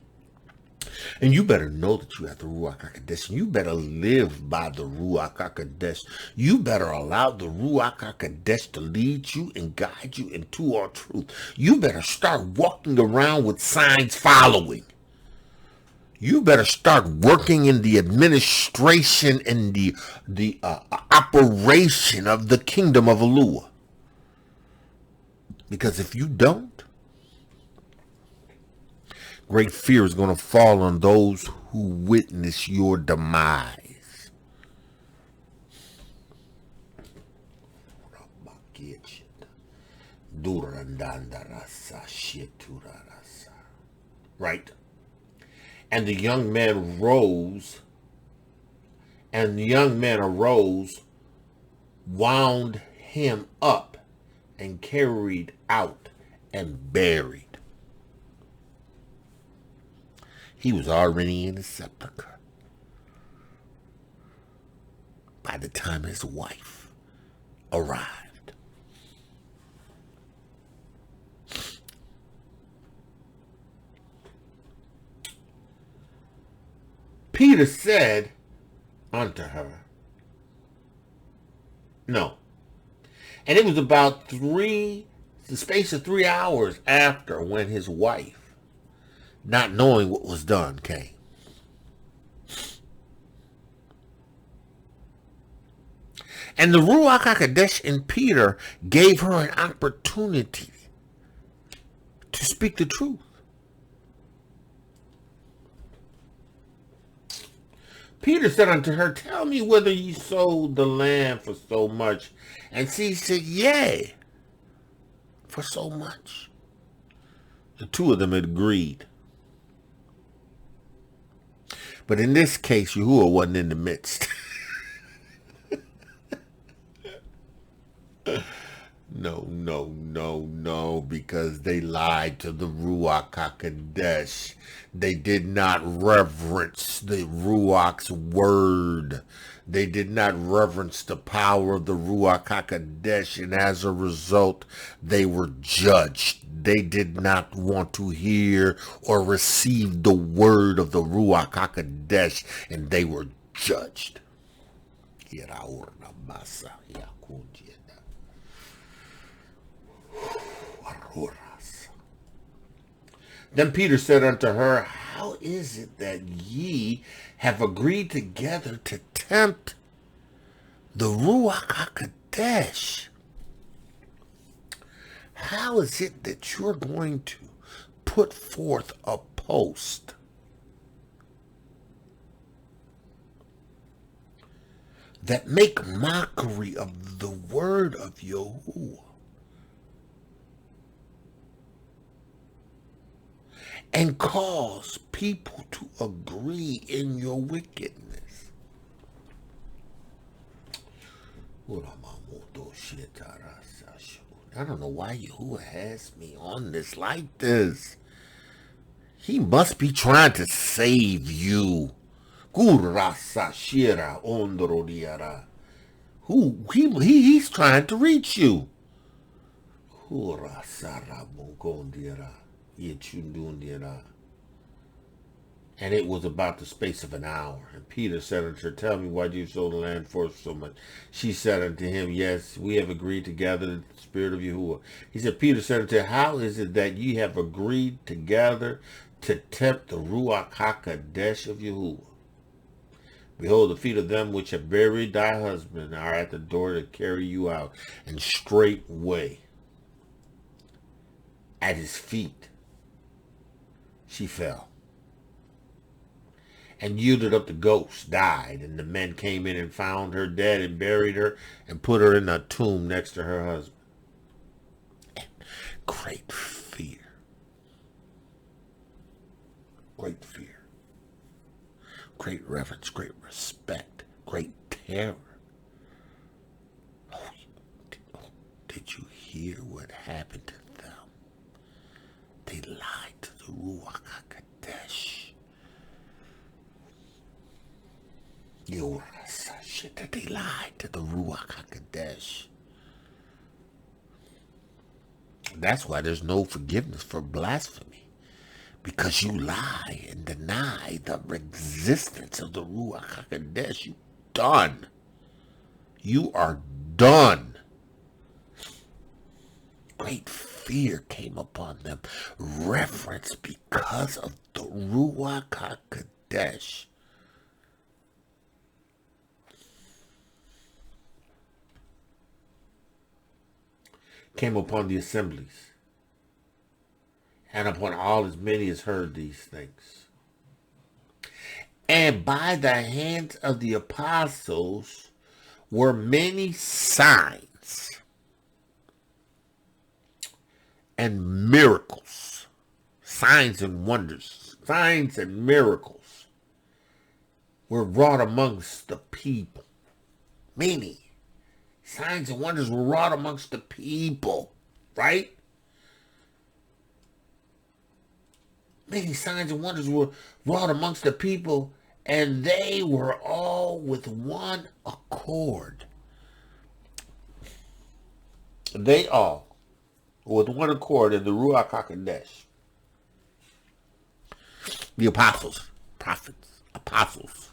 And you better know that you have the Ruach HaQodesh. And you better live by the Ruach HaQodesh. You better allow the Ruach HaQodesh to lead you and guide you into all truth. You better start walking around with signs following. You better start working in the administration and the operation of the kingdom of Yahuah. Because if you don't, great fear is going to fall on those who witness your demise. Right. And the young man rose, wound him up, and carried out and buried. He was already in the sepulcher by the time his wife arrived. Peter said unto her, no. And it was about the space of 3 hours after, when his wife, not knowing what was done, came. And the Ruach Ha'Qodesh in Peter gave her an opportunity to speak the truth. Peter said unto her, tell me whether ye sold the land for so much. And she said, yea, for so much. The two of them had agreed. But in this case, Yahuah wasn't in the midst. No, because they lied to the Ruach Ha'Qodesh. They did not reverence the Ruach's word. They did not reverence the power of the Ruach Ha'Qodesh, and as a result, they were judged. They did not want to hear or receive the word of the Ruach Ha'Qodesh, and they were judged. Then Peter said unto her, how is it that ye have agreed together to tempt the Ruach Ha'Qodesh? How is it that you're going to put forth a post that make mockery of the word of Yahuah, and cause people to agree in your wickedness? I don't know why Yahuah has me on this like this. He must be trying to save you. He's trying to reach you. And it was about the space of an hour. And Peter said unto her, tell me, why do you sold the land for so much? She said unto him, yes, we have agreed together in the spirit of Yahuah. He said, Peter said unto her, how is it that ye have agreed together to tempt the Ruach Ha'Qodesh of Yahuah? Behold, the feet of them which have buried thy husband are at the door to carry you out. And straightway at his feet she fell, and yielded up the ghost, died. And the men came in and found her dead, and buried her, and put her in a tomb next to her husband. And great fear, great reverence, great respect, great terror. Oh, did you hear what happened to them? They lied to the Ruach Ha'Qodesh. They lied to the Ruach Ha'Qodesh. That's why there's no forgiveness for blasphemy. Because you lie and deny the existence of the Ruach Ha'Qodesh. You done. You are done. Great fear came upon them. Reverence because of the Ruach Ha'Qodesh. Came upon the assemblies, and upon all as many as heard these things. And by the hands of the apostles were many signs and miracles, signs and wonders, signs and miracles were wrought amongst the people. Meaning, signs and wonders were wrought amongst the people, right? Many signs and wonders were wrought amongst the people, and they were all with one accord. They all, with one accord in the Ruach Ha'Qodesh. The apostles, prophets, apostles,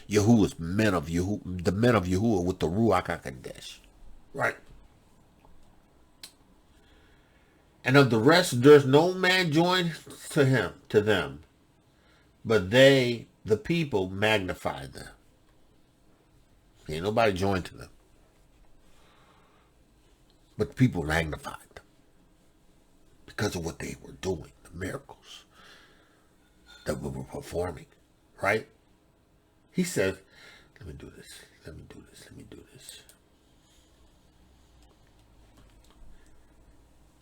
Yahuah's men of Yahuah, the men of Yahuah with the Ruach Ha'Qodesh. Right. And of the rest, there's no man joined to them, but they, the people, magnify them. Ain't nobody joined to them, but the people magnified them because of what they were doing, the miracles that we were performing, right? He says, let me do this, let me do this, let me do this.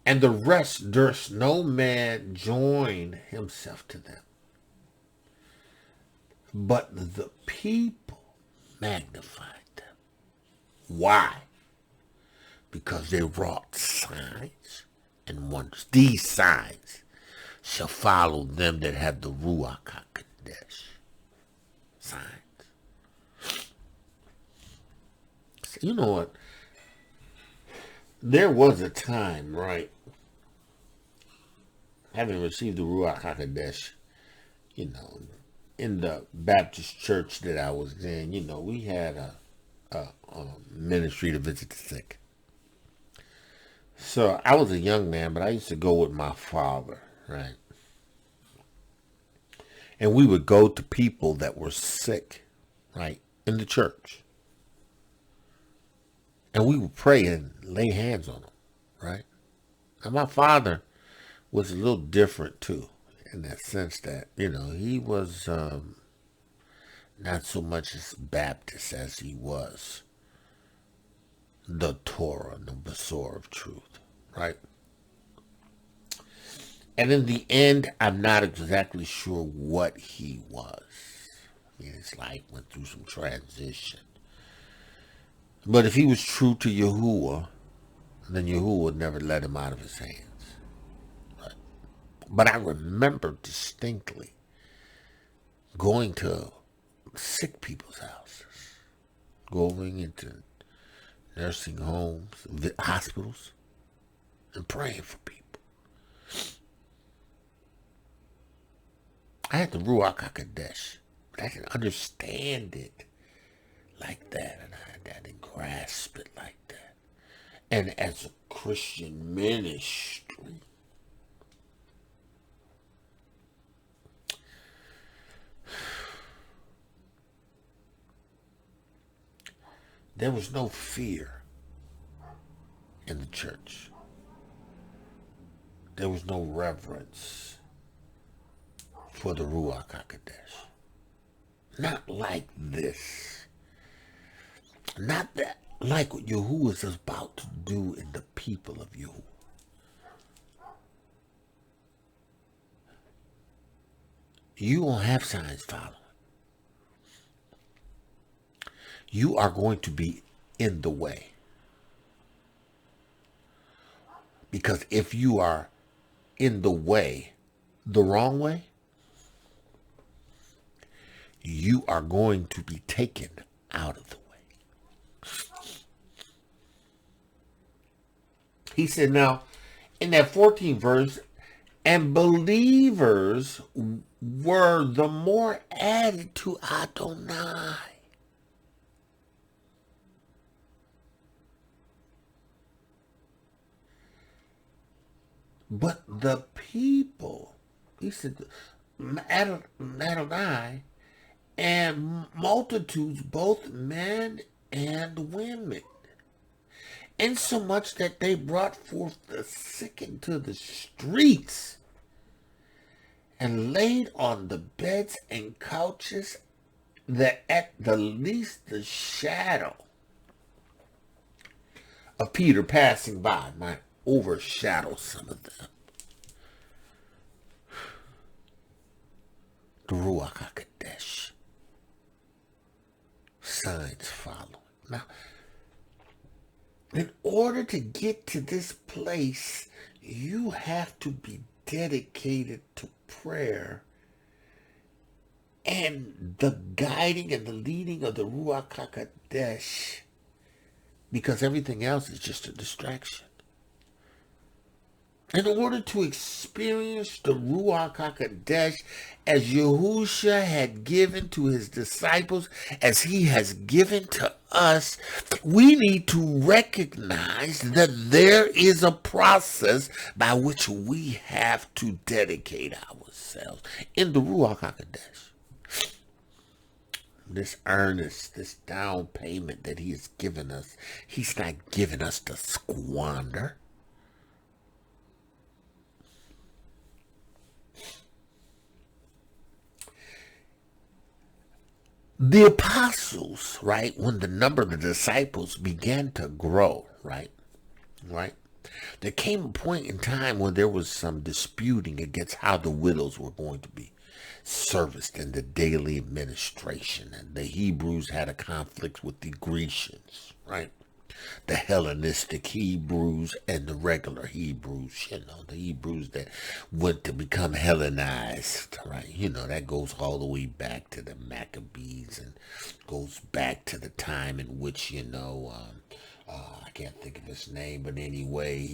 And the rest durst no man join himself to them, but the people magnified them. Why? Because they wrought signs and wonders. These signs shall follow them that have the Ruach Ha'Qodesh. Signs. So you know what? There was a time, right? Having received the Ruach Ha'Qodesh, you know, in the Baptist church that I was in, you know, we had a ministry to visit the sick. So I was a young man, but I used to go with my father, right? And we would go to people that were sick, right, in the church. And we would pray and lay hands on them, right? And my father was a little different, too, in that sense that, you know, he was not so much as Baptist as he was the Torah, the Besorah of truth, right? And in the end, I'm not exactly sure what he was. I mean, his life went through some transition. But if he was true to Yahuah, then Yahuah would never let him out of his hands. Right? But I remember distinctly going to sick people's houses, going into nursing homes, hospitals, and praying for people. I had the Ruach Ha'Qodesh, but I didn't understand it like that, and I didn't grasp it like that. And as a Christian ministry, there was no fear in the church. There was no reverence for the Ruach Ha'Qodesh. Not like this. Not that like what Yahuah is about to do in the people of Yahuah. You won't have signs following. You are going to be in the way. Because if you are in the way, the wrong way, you are going to be taken out of the way. He said, now, in that 14th verse, and believers were the more added to Adonai. But the people, he said, Adonai, and multitudes, both men and women, insomuch that they brought forth the sick into the streets, and laid on the beds and couches, that at the least the shadow of Peter passing by might overshadow some of them. The Ruach Ha'Qodesh. Signs follow. Now, in order to get to this place, you have to be dedicated to prayer and the guiding and the leading of the Ruach HaQodesh, because everything else is just a distraction. In order to experience the Ruach HaQodesh as Yahusha had given to his disciples, as he has given to us, we need to recognize that there is a process by which we have to dedicate ourselves in the Ruach HaQodesh. This earnest, this down payment that he has given us, he's not giving us to squander. The apostles, right, when the number of the disciples began to grow, right, there came a point in time when there was some disputing against how the widows were going to be serviced in the daily administration. And the Hebrews had a conflict with the Grecians, right? The Hellenistic Hebrews and the regular Hebrews, the Hebrews that went to become Hellenized, right? That goes all the way back to the Maccabees and goes back to the time in which, I can't think of his name, but anyway,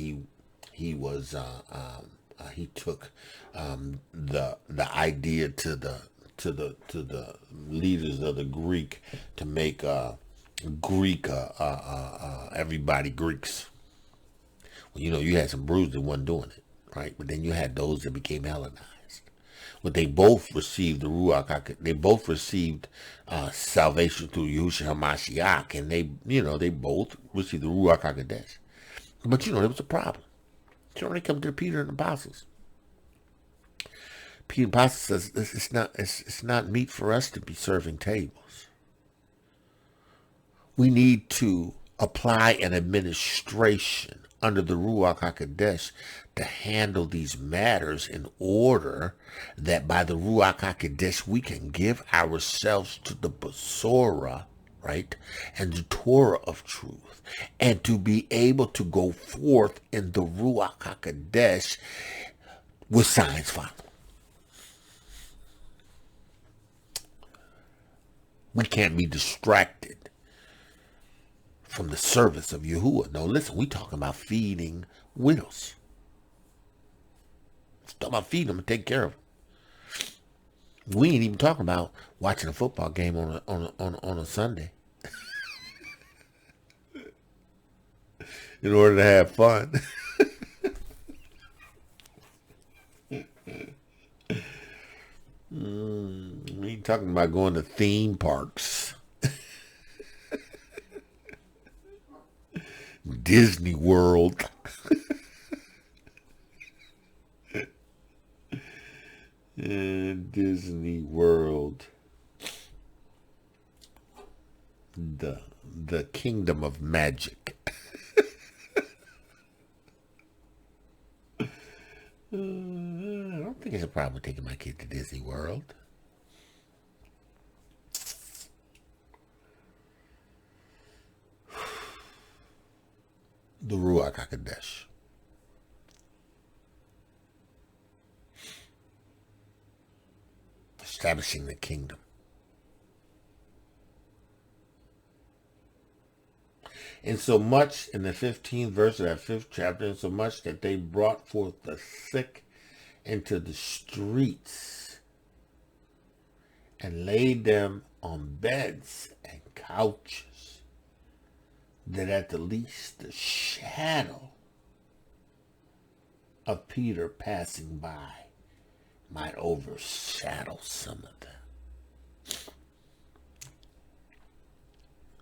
he was, he took the idea to the leaders of the Greek to make everybody Greeks. Well, you had some Brews that wasn't doing it, right? But then you had those that became Hellenized. But they both received the Ruach HaQodesh. They both received salvation through Yahusha HaMashiach, and they both received the Ruach HaQodesh. But there was a problem. So when they come to Peter and the apostles, Peter and the apostles says it's not meet for us to be serving tables. We need to apply an administration under the Ruach HaQodesh to handle these matters in order that by the Ruach HaQodesh we can give ourselves to the Besorah, right, and the Torah of truth, and to be able to go forth in the Ruach HaQodesh with signs following. We can't be distracted from the service of Yahuah. No, listen, we talking about feeding widows. Let's talk about feeding them and taking care of them. We ain't even talking about watching a football game on a Sunday in order to have fun. We ain't talking about going to theme parks. Disney World. Disney World. The Kingdom of Magic. I don't think there's a problem with taking my kid to Disney World. The Ruach HaQodesh. Establishing the kingdom. And so much in the 15th verse of that 5th chapter, and so much that they brought forth the sick into the streets and laid them on beds and couches, that at the least the shadow of Peter passing by might overshadow some of them.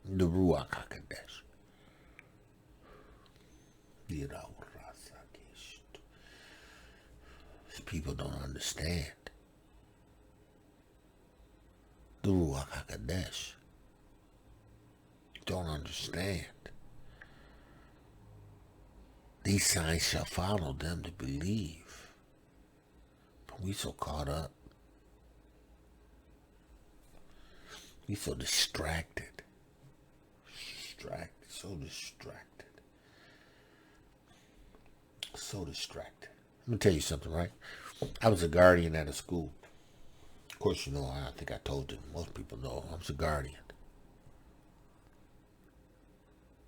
The Ruach HaQodesh. People don't understand the Ruach HaQodesh. Don't understand These signs shall follow them that believe. But we so caught up. We so distracted. So distracted. So distracted. Let me tell you something, right? I was a guardian at a school. Of course, you know, I think I told you, most people know I was a guardian.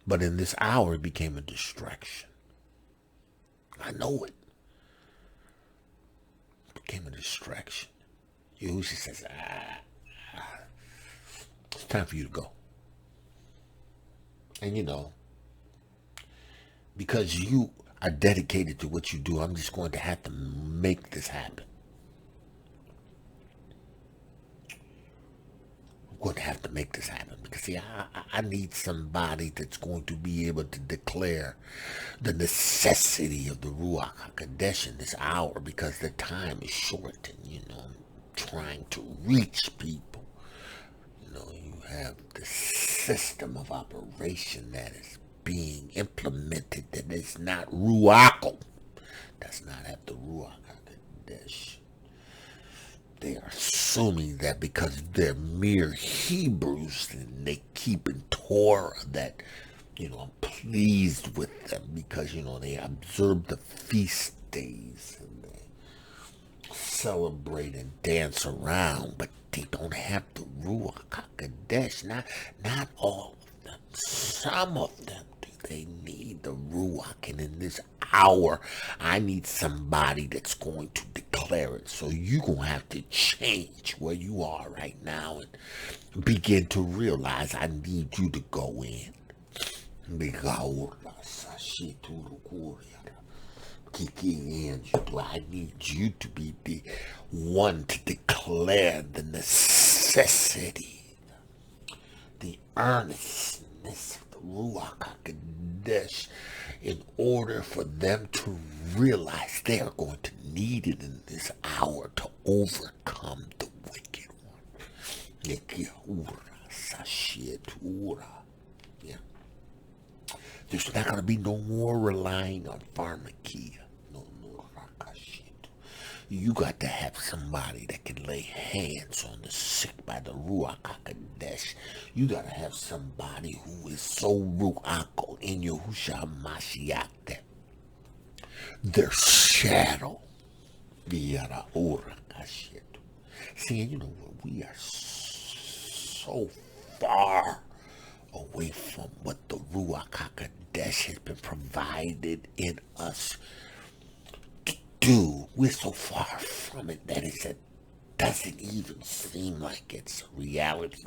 But in this hour, it became a distraction. I know it. It became a distraction. Yahusha says, it's time for you to go. And you know, because you are dedicated to what you do, I'm just going to have to make this happen. I'm going to have to make this happen because, see, I need somebody that's going to be able to declare the necessity of the Ruach Ha'Qodesh in this hour, because the time is short, and, you know, I'm trying to reach people. You know, you have the system of operation that is being implemented that is not Ruach. Does not have the Ruach Ha'Qodesh. They are assuming that because they're mere Hebrews and they keep in Torah that, you know, I'm pleased with them because, you know, they observe the feast days and they celebrate and dance around, but they don't have the Ruach Ha'Qodesh. Not all of them. Some of them do. They need the Ruach, and in this hour, I need somebody that's going to declare it. So you're going to have to change where you are right now and begin to realize I need you to go in. I need you to be the one to declare the necessity, the earnestness of the Ruach HaQodesh, in order for them to realize they are going to need it in this hour to overcome the wicked one. Yeah. There's not going to be no more relying on pharmakia. You got to have somebody that can lay hands on the sick by the Ruach HaQodesh. You got to have somebody who is so Ruach in Yahusha Mashiach that their shadow. See, you know what? We are so far away from what the Ruach HaQodesh has been provided in us to do. We're so far from it that it doesn't even seem like it's a reality.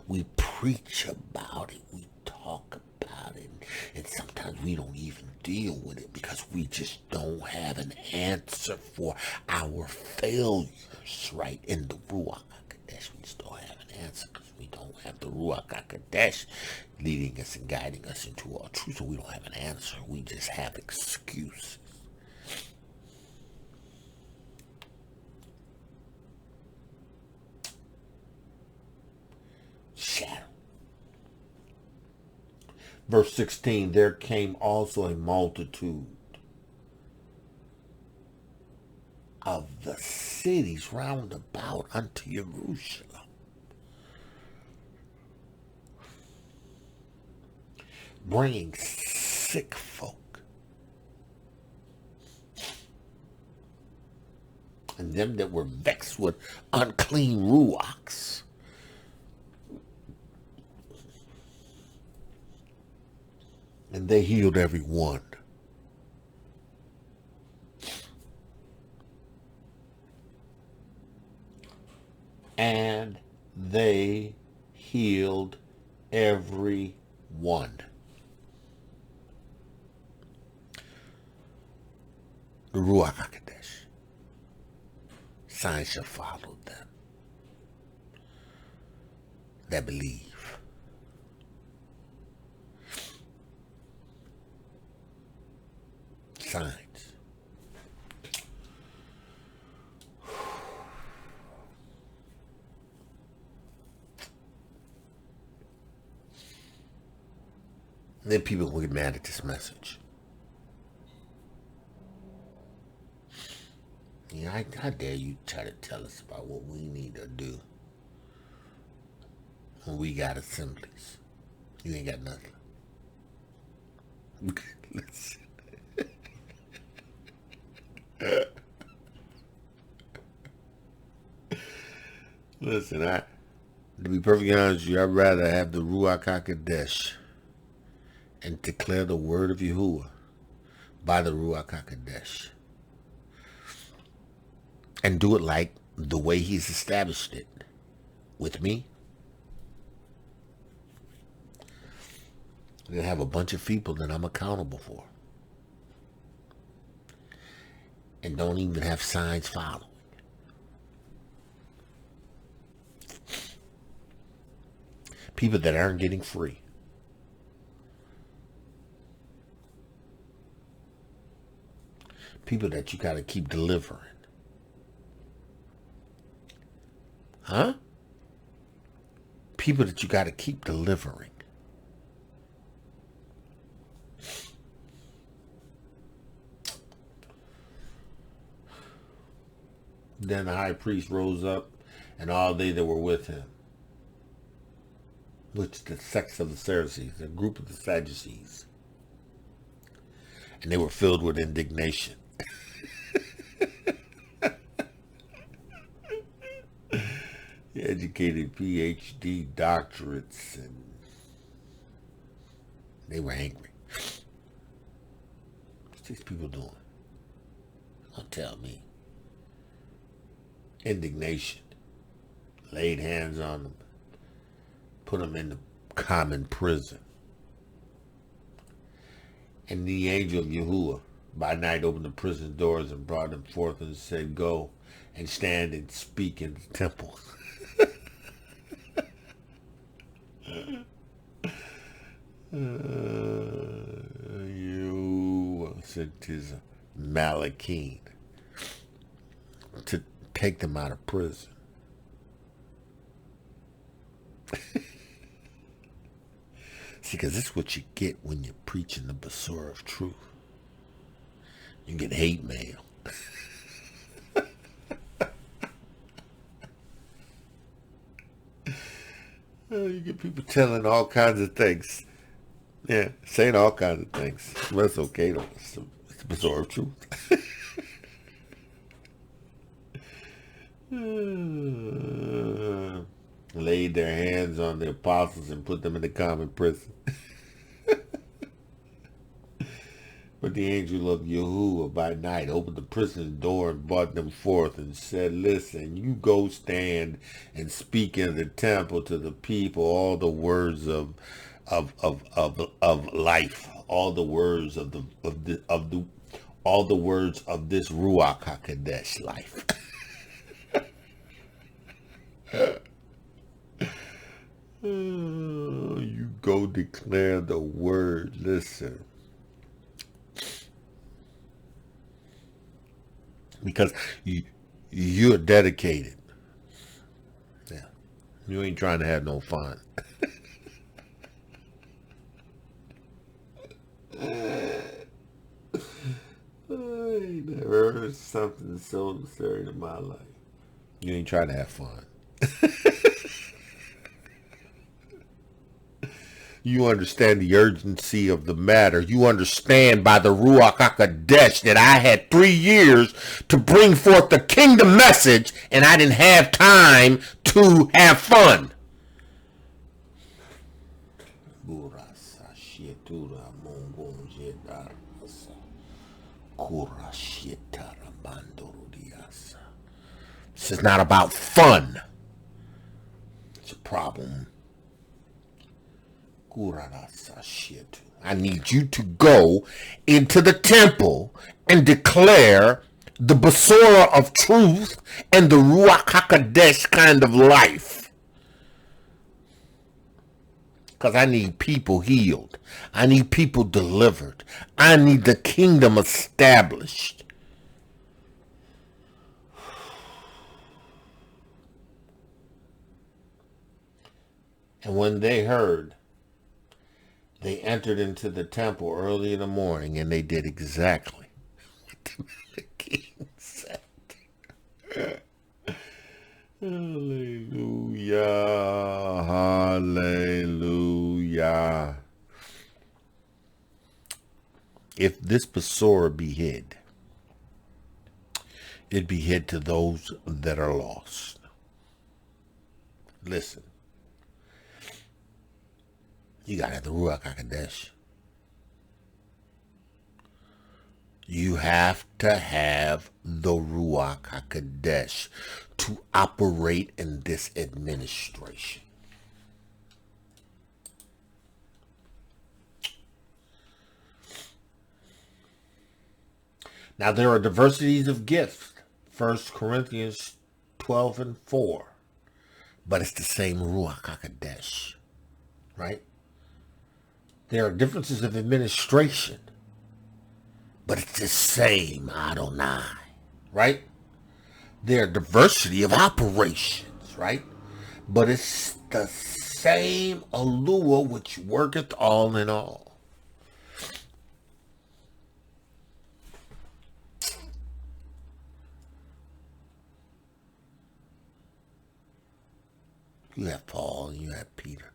We preach about it, we talk about it, and sometimes we don't even deal with it because we just don't have an answer for our failures, right? In the Ruach HaQodesh, we just don't have an answer because we don't have the Ruach HaQodesh leading us and guiding us into all truth, so we don't have an answer. We just have excuses. Shadow. Verse 16, there came also a multitude of the cities round about unto Jerusalem, bringing sick folk, and them that were vexed with unclean ruachs. And they healed every one. And they healed every one. The Ruach HaQodesh. Signs shall follow them that believe. Signs. And then people will get mad at this message. Yeah, how dare you try to tell us about what we need to do when we got assemblies? You ain't got nothing. Listen. Listen, to be perfectly honest with you, I'd rather have the Ruach Ha'Qodesh and declare the word of Yahuah by the Ruach Ha'Qodesh. And do it like the way he's established it with me. I'm going to have a bunch of people that I'm accountable for. And don't even have signs following. People that aren't getting free. People that you got to keep delivering. Huh? People that you got to keep delivering. Then the high priest rose up, and all they that were with him, which the sects of the Pharisees, a group of the Sadducees, and they were filled with indignation. Educated PhD doctorates, and they were angry. What's these people doing? Don't tell me. Indignation. Laid hands on them. Put them in the common prison. And the angel of Yahuah by night opened the prison doors and brought them forth and said, go and stand and speak in the temple. You sent his Malachine to take them out of prison. See, because this is what you get when you're preaching the Basura of truth. You get hate mail. You get people telling all kinds of things. Yeah, saying all kinds of things. But it's okay, though. It's the Basura of truth. Laid their hands on the apostles and put them in the common prison. But the angel of Yahuah by night opened the prison door and brought them forth and said, listen, you go stand and speak in the temple to the people all the words of life, all the words of all the words of this Ruach Ha'Qodesh life. You go declare the word. Listen. Because you're dedicated. Yeah. You ain't trying to have no fun. I ain't never heard something so absurd in my life. You ain't trying to have fun. You understand the urgency of the matter. You understand by the Ruach HaQodesh that I had 3 years to bring forth the kingdom message, and I didn't have time to have fun. This is not about fun. It's a problem. I need you to go into the temple and declare the Basura of truth and the Ruach HaQodesh kind of life. Because I need people healed. I need people delivered. I need the kingdom established. And when they heard, they entered into the temple early in the morning, and they did exactly what the king said. Hallelujah. Hallelujah. If this Besorah be hid, it be hid to those that are lost. Listen, you got to have the Ruach Ha'Qodesh. You have to have the Ruach HaQodesh to operate in this administration. Now, there are diversities of gifts. 1 Corinthians 12:4. But it's the same Ruach HaQodesh, right? There are differences of administration, but it's the same Adonai, right? There are diversity of operations, right? But it's the same Yahuah which worketh all in all. You had Paul, you had Peter,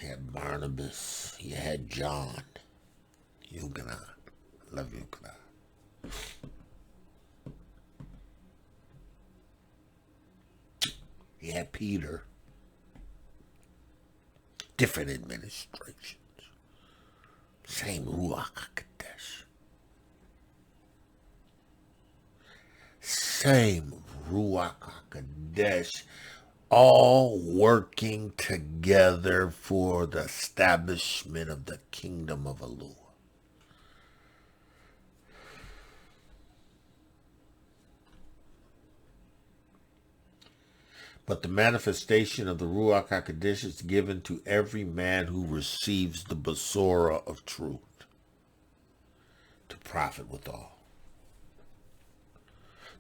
you had Barnabas, you had John. Yukanah. Love Yukanah. You had Peter. Different administrations. Same Ruach HaQodesh. Same Ruach HaQodesh. All working together for the establishment of the kingdom of Yahuah. But the manifestation of the Ruach HaQodesh is given to every man who receives the Besorah of truth, to profit withal.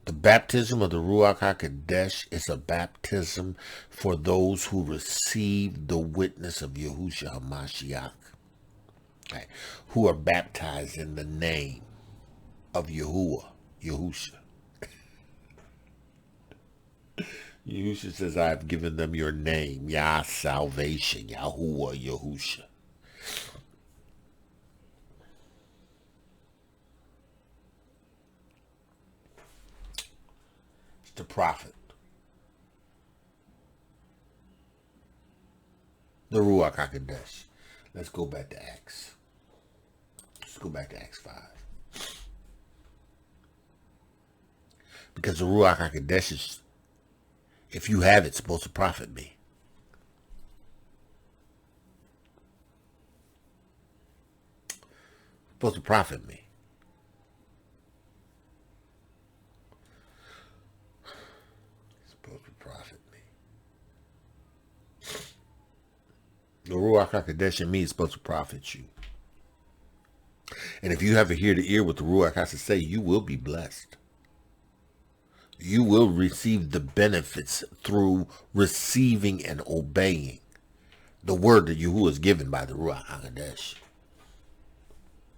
The baptism of the Ruach HaQodesh is a baptism for those who receive the witness of Yahusha HaMashiach, okay, who are baptized in the name of Yahuah, Yahusha. Yahusha says, I have given them your name, Yah, salvation, Yahuah, Yahusha. It's the prophet. The Ruach HaQodesh. Let's go back to Acts. Let's go back to Acts 5. Because the Ruach HaQodesh is, if you have it, it's supposed to profit me. It's supposed to profit me. It's supposed to profit me. The Ruach HaQodesh in me is supposed to profit you. And if you have a ear to ear what the Ruach has to say, you will be blessed. You will receive the benefits through receiving and obeying the word that Yahuah is given by the Ruach HaQodesh.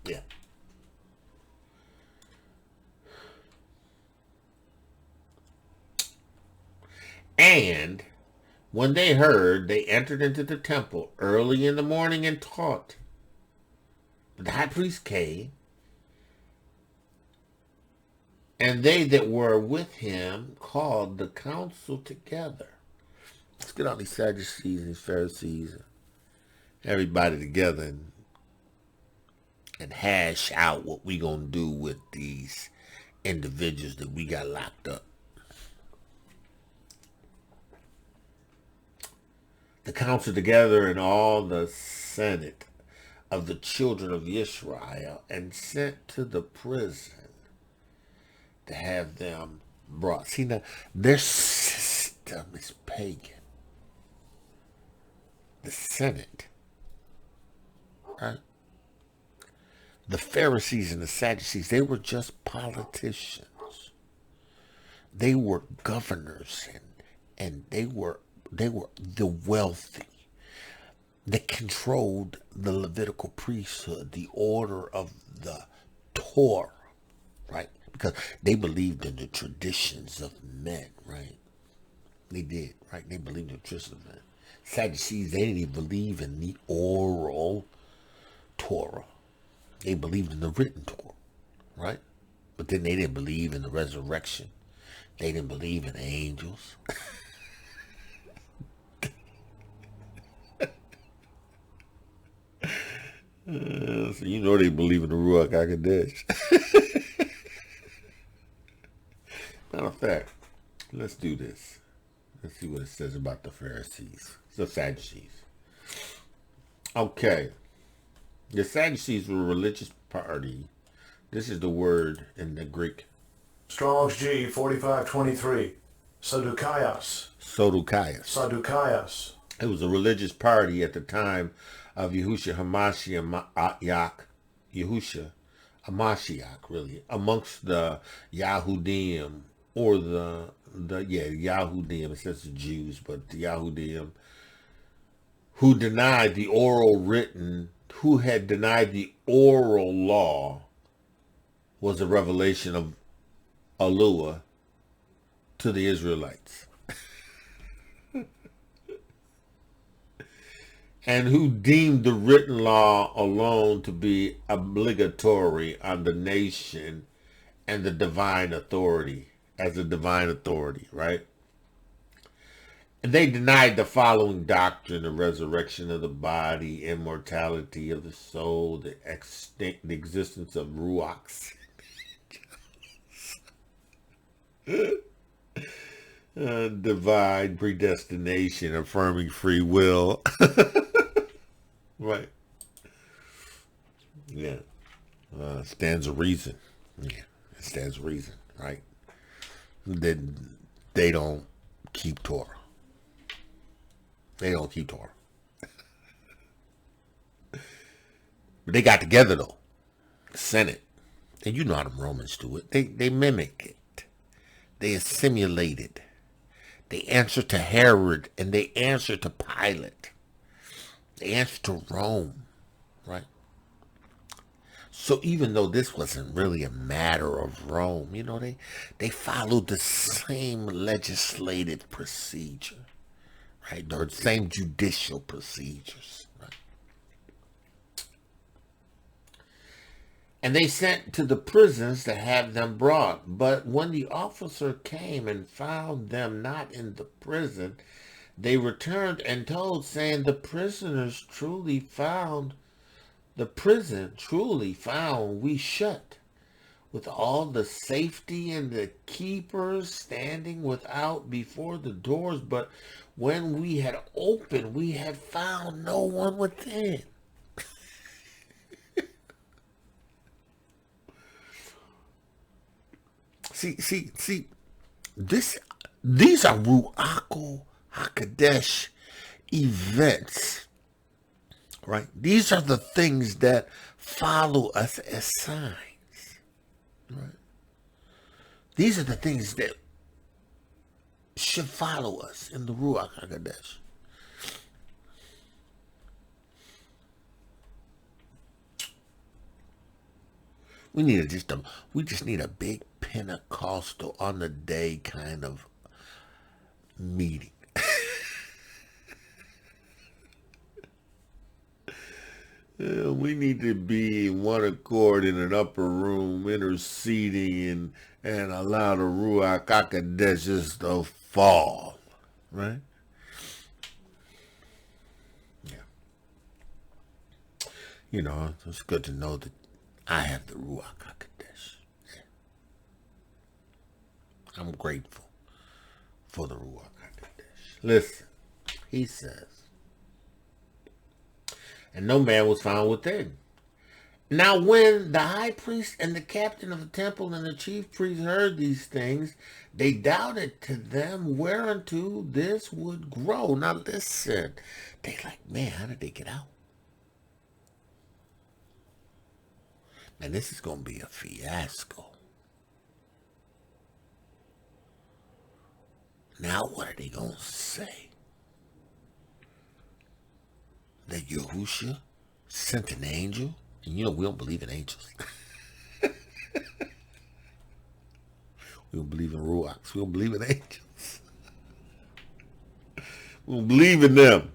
Yeah. And when they heard, they entered into the temple early in the morning and taught. The high priest came, and they that were with him called the council together. Let's get all these Sadducees and these Pharisees, everybody together, and hash out what we gonna do with these individuals that we got locked up. The council together and all the senate of the children of Israel, and sent to the prison to have them brought. See, now, their system is pagan. The Senate, right? The Pharisees and the Sadducees, they were just politicians. They were governors, and they were the wealthy that controlled the Levitical priesthood, the order of the Torah, right? Because they believed in the traditions of men, right? They did, right? They believed in the traditions of men. Sadducees, they didn't even believe in the oral Torah. They believed in the written Torah, right? But then they didn't believe in the resurrection. They didn't believe in angels. So you know they believe in the Ruach Ha'Qodesh. Matter of fact, let's do this. Let's see what it says about the Pharisees, the Sadducees. Okay. The Sadducees were a religious party. This is the word in the Greek. Strong's G 4523. Sadducaios. Sadducaios. It was a religious party at the time of Yahusha Hamashiach, really, amongst the Yahudim, or the Yahudim, it says the Jews, but the Yahudim, who denied the oral written, who had denied the oral law, was a revelation of Yahuah to the Israelites. And who deemed the written law alone to be obligatory on the nation and the divine authority, as a divine authority, right? And they denied the following doctrine: the resurrection of the body, immortality of the soul, the existence of Ruachs, divine predestination, affirming free will. Right. Yeah. Stands a reason. Yeah. It stands a reason, right? That they don't keep Torah. They don't keep Torah. But they got together, though. The Senate. And you know how the Romans do it. They mimic it. They assimilate it. They answer to Herod, and they answer to Pilate. They answer to Rome, right? So even though this wasn't really a matter of Rome, you know, they followed the same legislative procedure, right? Or the same judicial procedures, right? And they sent to the prisons to have them brought. But when the officer came and found them not in the prison, they returned and told, saying, the prison truly found we shut, with all the safety and the keepers standing without before the doors. But when we had opened, we had found no one within. See, these are Ruach Ha'Qodesh events, right? These are the things that follow us as signs, right? These are the things that should follow us in the Ruach Ha'Qodesh. We just need a big Pentecostal on the day kind of meeting. We need to be in one accord in an upper room, interceding and allow the Ruach Ha'Qodesh just to fall, right? Yeah. You know, it's good to know that I have the Ruach Ha'Qodesh. Yeah. I'm grateful for the Ruach Ha'Qodesh. Listen, he says, and no man was found within. Now when the high priest and the captain of the temple and the chief priest heard these things, they doubted to them whereunto this would grow. Now listen, they like, man, how did they get out? Man, this is going to be a fiasco. Now what are they going to say? That Yahusha sent an angel? And you know, we don't believe in angels. We don't believe in Ruachs. We don't believe in angels. We don't believe in them.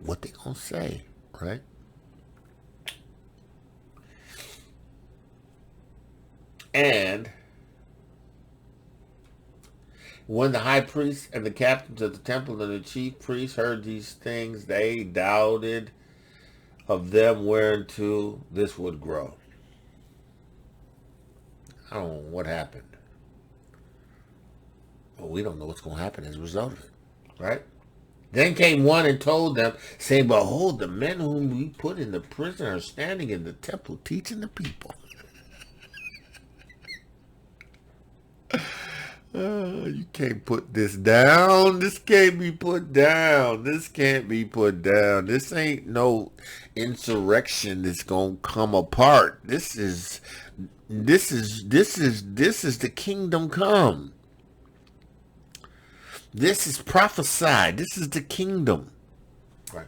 What they gonna say, right? And when the high priest and the captains of the temple and the chief priests heard these things, they doubted of them whereunto this would grow. I don't know what happened. Well, we don't know what's going to happen as a result of it, right? Then came one and told them, saying, behold, the men whom we put in the prison are standing in the temple teaching the people. You can't put this down. This can't be put down. This can't be put down. This ain't no insurrection that's gonna come apart. This is the kingdom come. This is prophesied. This is the kingdom. Right.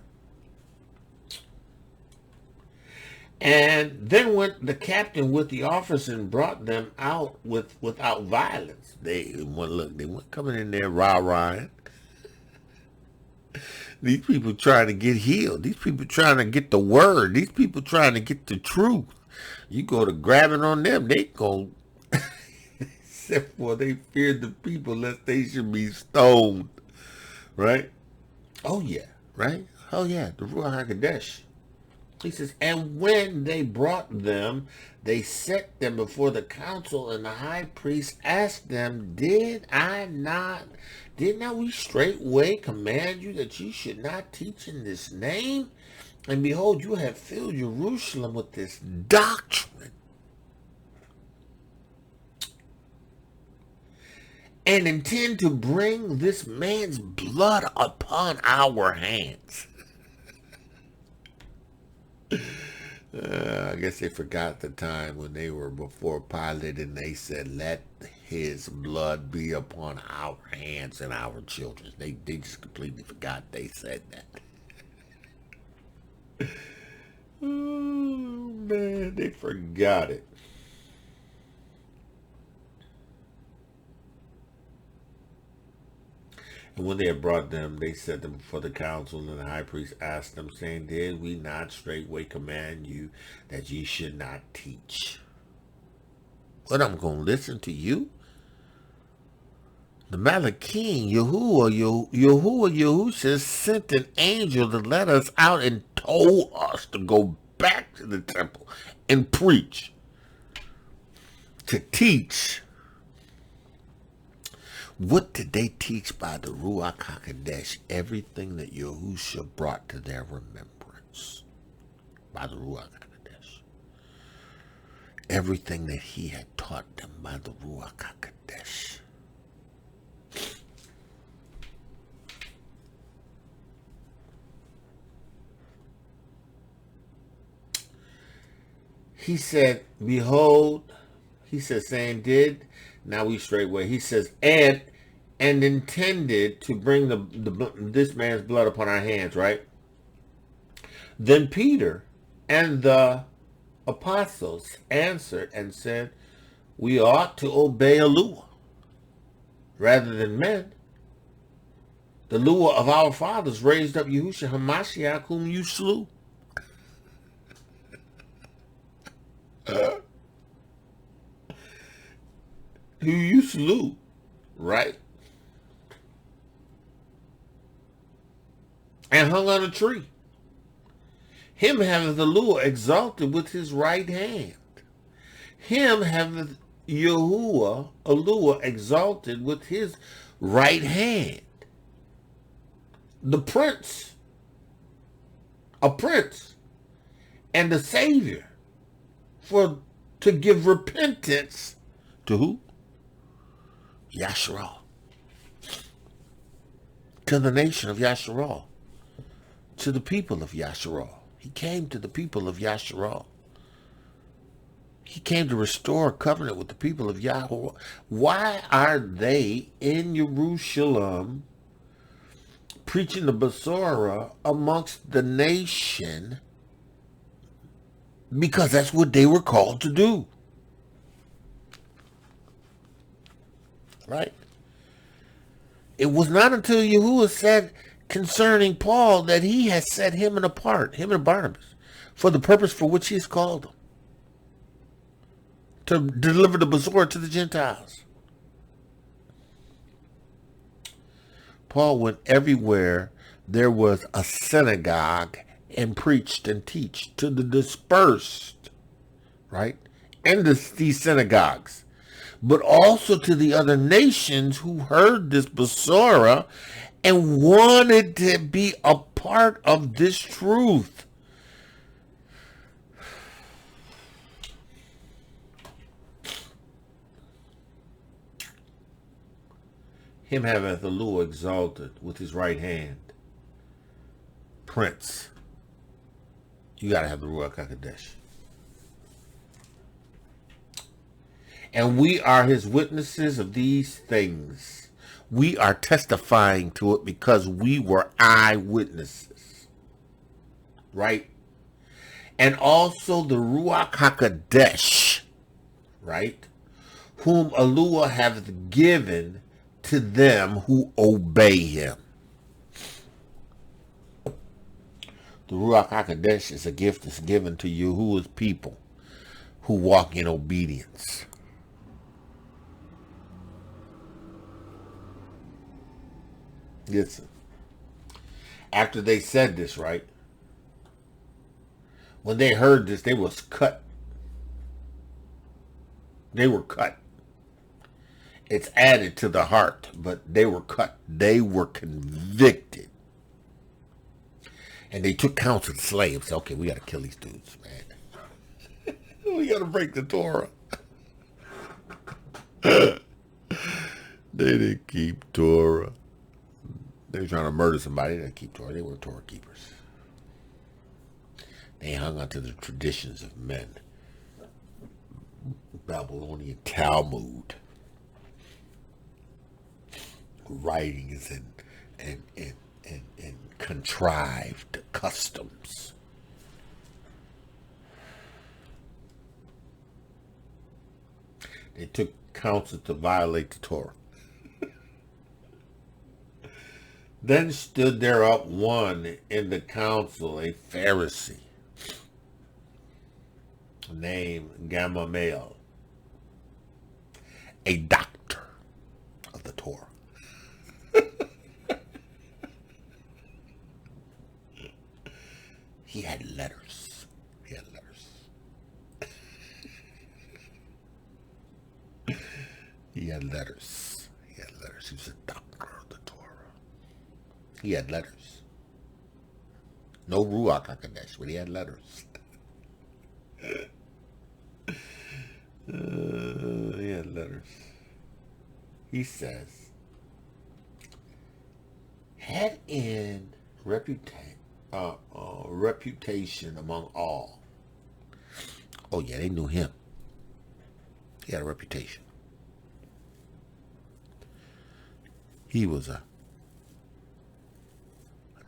And then went the captain with the officers and brought them out without violence. They weren't coming in there rah-rahing. These people trying to get healed. These people trying to get the word. These people trying to get the truth. You go to grabbing on them, they go. Except for they feared the people lest they should be stoned. Right? Oh yeah. Right? Oh yeah. The Ruach Ha'Qodesh. He says, and when they brought them, they set them before the council, and the high priest asked them, did not we straightway command you that you should not teach in this name? And behold, you have filled Jerusalem with this doctrine, and intend to bring this man's blood upon our hands. I guess they forgot the time when they were before Pilate and they said, let his blood be upon our hands and our children. They just completely forgot they said that. Oh, man, they forgot it. And when they had brought them, they set them before the council, and the high priest asked them, saying, did we not straightway command you that ye should not teach? What, I'm going to listen to you? The Malachim, Yahusha sent an angel to let us out and told us to go back to the temple and preach, to teach. What did they teach by the Ruach Ha'Qodesh? Everything that Yahusha brought to their remembrance by the Ruach Ha'Qodesh. Everything that he had taught them by the Ruach Ha'Qodesh. He said, behold, he said, saying, did now we straightway. He says, and intended to bring this man's blood upon our hands, right? Then Peter and the apostles answered and said, we ought to obey Yahuah rather than men. The Yahuah of our fathers raised up Yahusha HaMashiach, whom you slew. Who you slew, right? And hung on a tree. Him haveth the Yahuah exalted with his right hand. Him haveth Yahuah exalted with his right hand. The prince, a prince, and the savior, to give repentance to who? Yasharal. To the nation of Yasharal. To the people of Yasharal. He came to the people of Yasharal. He came to restore a covenant with the people of Yahuah. Why are they in Jerusalem preaching the Besorah amongst the nation? Because that's what they were called to do. right? It was not until Yahuah said concerning Paul that he has set him apart, him and Barnabas, for the purpose for which he has called them, to deliver the Besorah to the Gentiles. Paul went everywhere there was a synagogue and preached and teach to the dispersed, right? And these synagogues, but also to the other nations who heard this Besorah and wanted to be a part of this truth. Him haveth Yahuah exalted with his right hand. Prince. You got to have the Ruach Ha'Qodesh. And we are his witnesses of these things. We are testifying to it because we were eyewitnesses. Right? And also the Ruach Ha'Qodesh. Right? Whom Yahuah hath given to them who obey him. The Ruach HaQodesh is a gift that's given to Yahuah's people who walk in obedience. Listen. After they said this, right? When they heard this, they was cut. They were cut. It's added to the heart, but they were cut. They were convicted. And they took counsel of the slaves. Okay, we got to kill these dudes, man. We got to break the Torah. They didn't keep Torah. They were trying to murder somebody. They didn't keep Torah. They were Torah keepers. They hung onto the traditions of men. Babylonian Talmud. Writings and contrived customs. They took counsel to violate the Torah. Then stood there up one in the council, a Pharisee, named Gamaliel, a doctor of the Torah. He had letters. He had letters. He had letters. He had letters. He was a doctor of the Torah. He had letters. No Ruach HaQodesh, but he had letters. He had letters. He says, had in reputation among all. Oh yeah, they knew him. He had a reputation. He was a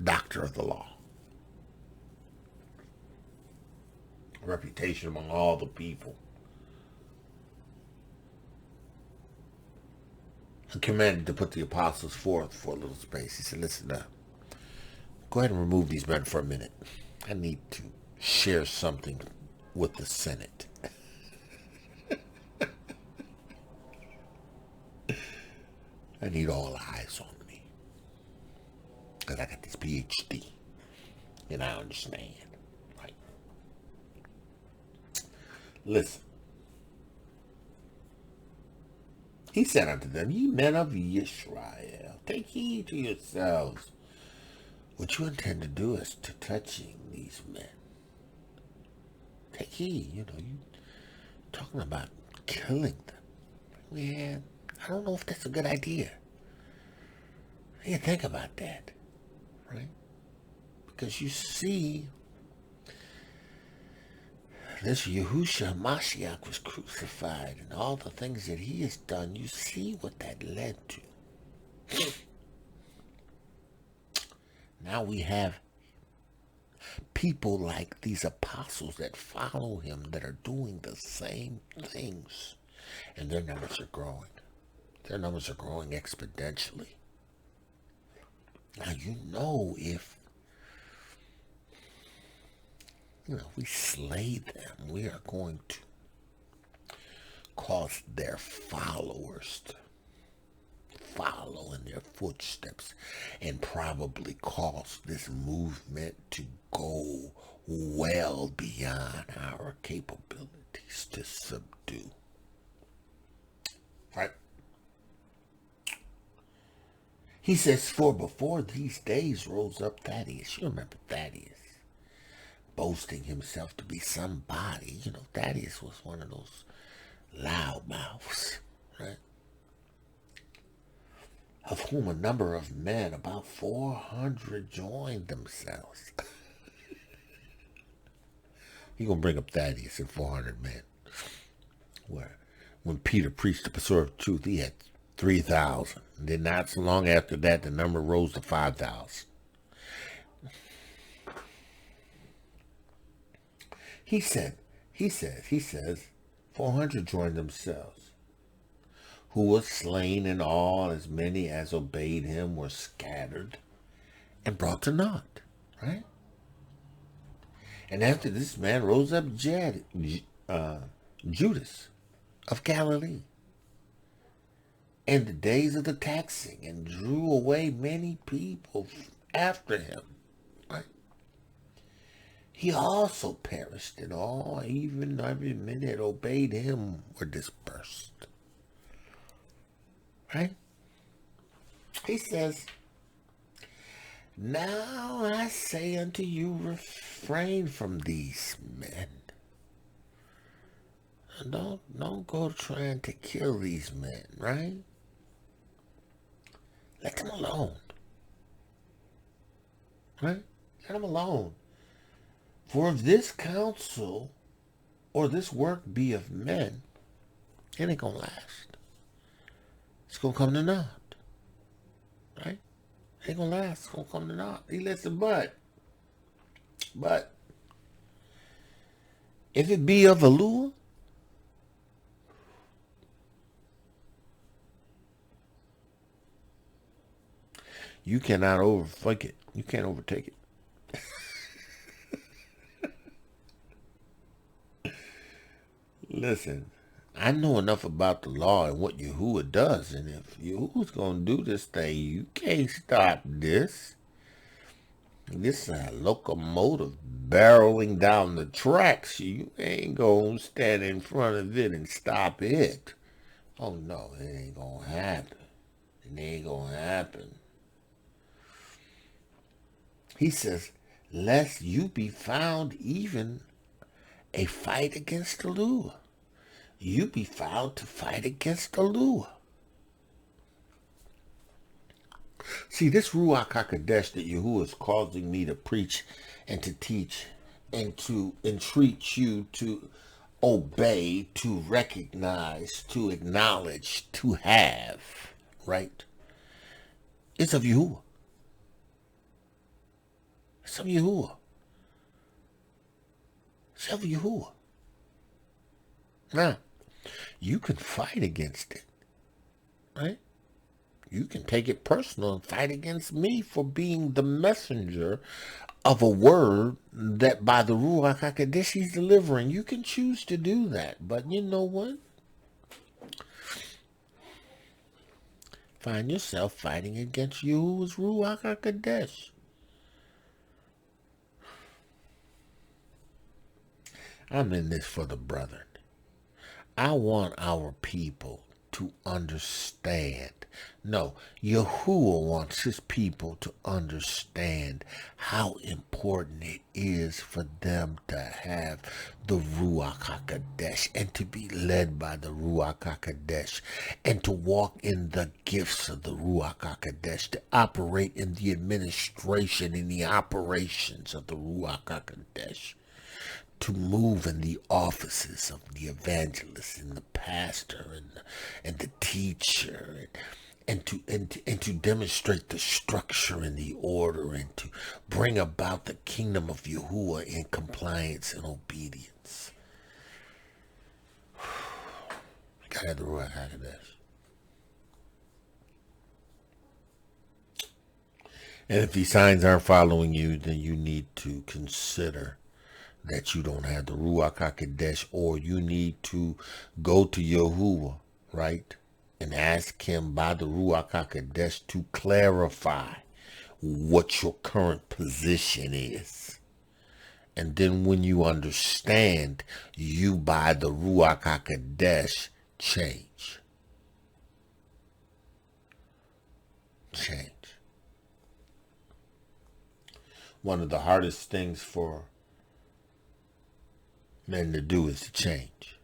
doctor of the law. A reputation among all the people. He commanded to put the apostles forth for a little space. He said, listen, go ahead and remove these men for a minute. I need to share something with the Senate. I need all eyes on me. Because I got this PhD. And I understand. Right? Listen. He said unto them, ye men of Israel, take heed to yourselves. What you intend to do is to touching these men. Take heed, you talking about killing them. Man, I don't know if that's a good idea. You think about that, right? Because you see, this Yahusha Mashiach was crucified, and all the things that he has done, you see what that led to. Now we have people like these apostles that follow him that are doing the same things, and their numbers are growing. Their numbers are growing exponentially. Now, if we slay them, we are going to cause their followers to follow in their footsteps and probably cause this movement to go well beyond our capabilities to subdue. Right? He says, for before these days rose up Thaddeus. You remember Thaddeus, boasting himself to be somebody. Thaddeus was one of those loudmouths, right? Of whom a number of men, about 400, joined themselves. He's going to bring up Thaddeus and 400 men. Where when Peter preached the pursuit of truth, he had 3,000. And then not so long after that, the number rose to 5,000. He says, 400 joined themselves, who was slain, and all, as many as obeyed him, were scattered and brought to naught. Right? And after this man rose up Judas of Galilee in the days of the taxing, and drew away many people after him. Right? He also perished, and all, even every man that obeyed him, were dispersed. Right? He says, now I say unto you, refrain from these men. Don't go trying to kill these men, right? Let them alone. Right? Let them alone. For if this counsel or this work be of men, it ain't gonna last. It's gonna come to naught. Right? It ain't gonna last. It's gonna come to naught. He listen, but if it be of Yahuah, you cannot overtake it. You can't overtake it. Listen, I know enough about the law and what Yahuah does, and if Yahuah's going to do this thing, you can't stop this. This is a locomotive barreling down the tracks. You ain't going to stand in front of it and stop it. Oh, no, it ain't going to happen. It ain't going to happen. He says, lest you be found even a fight against Yahuah. You be found to fight against Yahuah. See, this Ruach Ha'Qodesh that Yahuah is causing me to preach and to teach and to entreat you to obey, to recognize, to acknowledge, to have, right? It's of Yahuah. It's of Yahuah. It's of Yahuah. Now, you can fight against it, right? You can take it personal and fight against me for being the messenger of a word that by the Ruach Ha'Qodesh he's delivering. You can choose to do that, but you know what? Find yourself fighting against Yahuah's Ruach Ha'Qodesh. I'm in this for the brethren. I want our people to understand. No, Yahuah wants his people to understand how important it is for them to have the Ruach HaQodesh and to be led by the Ruach HaQodesh and to walk in the gifts of the Ruach HaQodesh, to operate in the administration and the operations of the Ruach HaQodesh, to move in the offices of the evangelist and the pastor and the teacher, and to demonstrate the structure and the order, and to bring about the kingdom of Yahuah in compliance and obedience. Gotta have the Ruach HaQodesh. And if these signs aren't following you, then you need to consider that you don't have the Ruach Ha'Qodesh, or you need to go to Yahuah, right? And ask him by the Ruach Ha'Qodesh to clarify what your current position is. And then when you understand, you by the Ruach Ha'Qodesh change. Change. One of the hardest things for men to do is to change.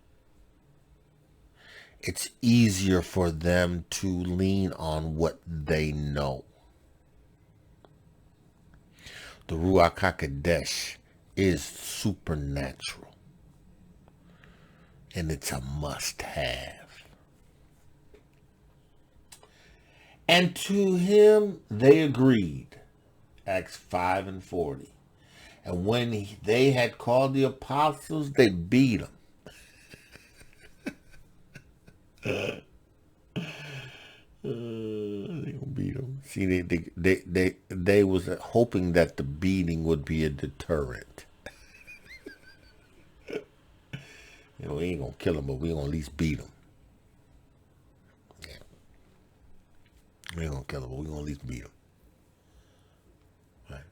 It's easier for them to lean on what they know. The Ruach Ha'Qodesh is supernatural, and it's a must-have. And to him they agreed, Acts 5:40. And when they had called the apostles, they beat them. They gonna beat them. See, they was hoping that the beating would be a deterrent. We ain't gonna kill them, but we gonna at least beat them. Yeah. We ain't gonna kill them, but we gonna at least beat them. Right?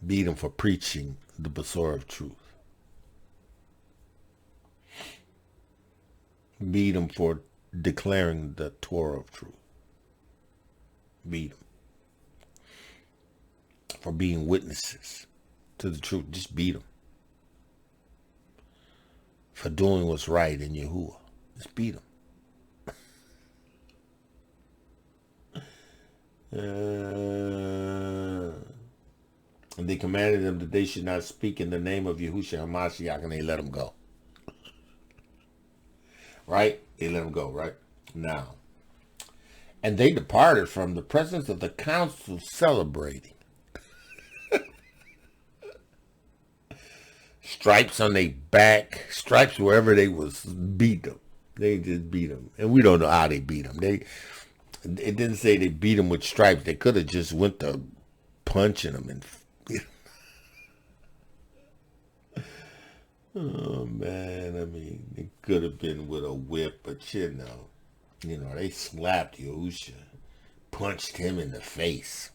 Beat them for preaching the Besorah of truth. Beat them for declaring the Torah of truth. Beat them for being witnesses to the truth. Just beat them for doing what's right in Yahuah. Just beat them. And they commanded them that they should not speak in the name of Yahusha HaMashiach, and they let them go. Right? They let them go, right? Now, and they departed from the presence of the council celebrating. Stripes on their back, stripes wherever they was, beat them. They just beat them. And we don't know how they beat them. It didn't say they beat them with stripes. They could have just went to punching them. And oh, man, I mean, it could have been with a whip, but they slapped Yahusha, punched him in the face.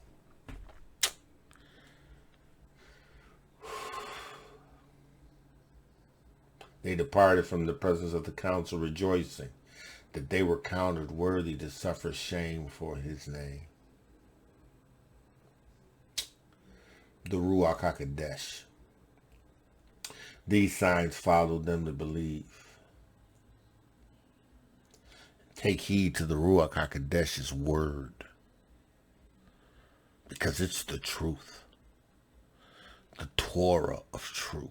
They departed from the presence of the council, rejoicing that they were counted worthy to suffer shame for his name. The Ruach Ha'Qodesh. These signs followed them to believe. Take heed to the Ruach Ha'Qodesh's word, because it's the truth, the Torah of truth.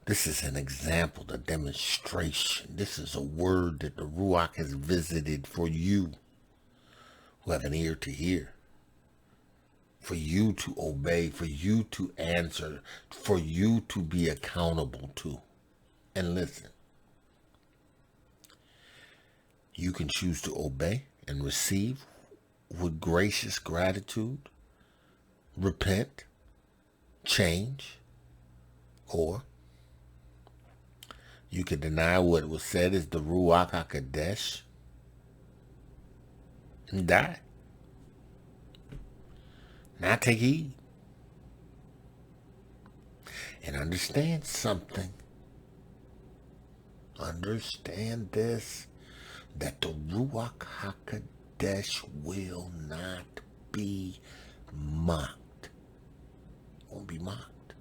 This is an example, the demonstration. This is a word that the Ruach has visited for you who have an ear to hear, for you to obey, for you to answer, for you to be accountable to. And listen, you can choose to obey and receive with gracious gratitude, repent, change, or you can deny what was said is the Ruach Ha'Qodesh and die. Now take heed and understand something. Understand this, that the Ruach Ha'Qodesh will not be mocked. Won't be mocked.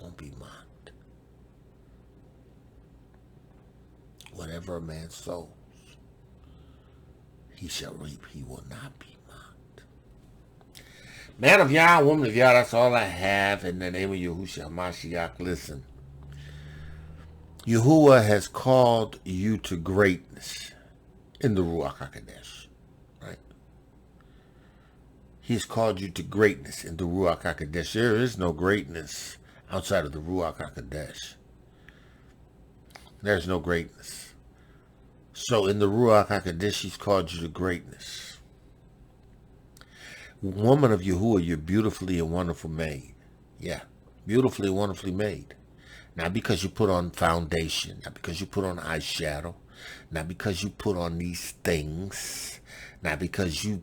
Won't be mocked. Whatever a man sows, he shall reap. He will not be mocked. Man of Yah, woman of Yah, that's all I have in the name of Yahusha HaMashiach. Listen, Yahuah has called you to greatness in the Ruach Ha'Qodesh, right? He's called you to greatness in the Ruach Ha'Qodesh. There is no greatness outside of the Ruach Ha'Qodesh. There's no greatness. So in the Ruach Ha'Qodesh, he's called you to greatness. Woman of Yahuah, you're beautifully and wonderfully made. Yeah, beautifully and wonderfully made. Not because you put on foundation, not because you put on eyeshadow, not because you put on these things, not because you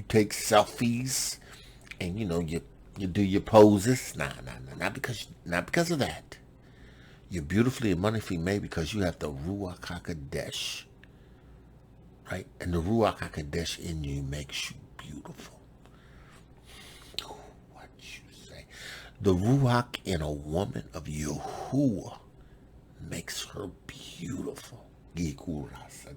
take selfies and you do your poses. Nah, not because of that. You're beautifully and wonderfully made because you have the Ruach Ha'Qodesh, right? And the Ruach Ha'Qodesh in you makes you beautiful. What you say? The Ruach in a woman of Yahuah makes her beautiful. It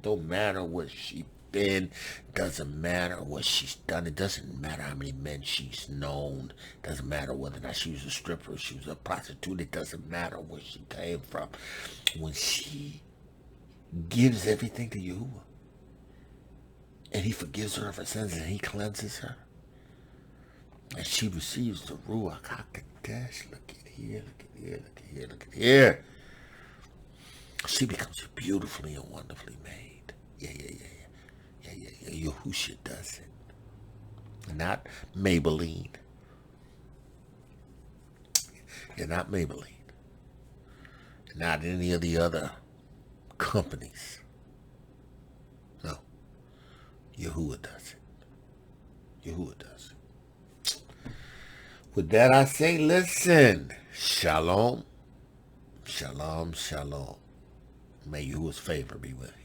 don't matter what she's been, doesn't matter what she's done, it doesn't matter how many men she's known, doesn't matter whether or not she was a stripper, she was a prostitute, it doesn't matter where she came from. When she gives everything to Yahuah, and he forgives her of her sins and he cleanses her, and she receives the Ruach HaQodesh. Look at here, look at here, look at here, look at here. She becomes beautifully and wonderfully made. Yeah. Yahusha does it. Not Maybelline. You're not Maybelline. Not any of the other companies. No. Yahuah does it. Yahuah does it. With that I say, listen. Shalom. Shalom, shalom. May Yahuah's favor be with you.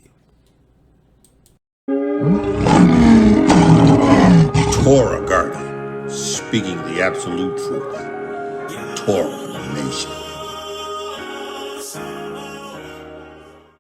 Torah Guardian, speaking the absolute truth. Torah Nation.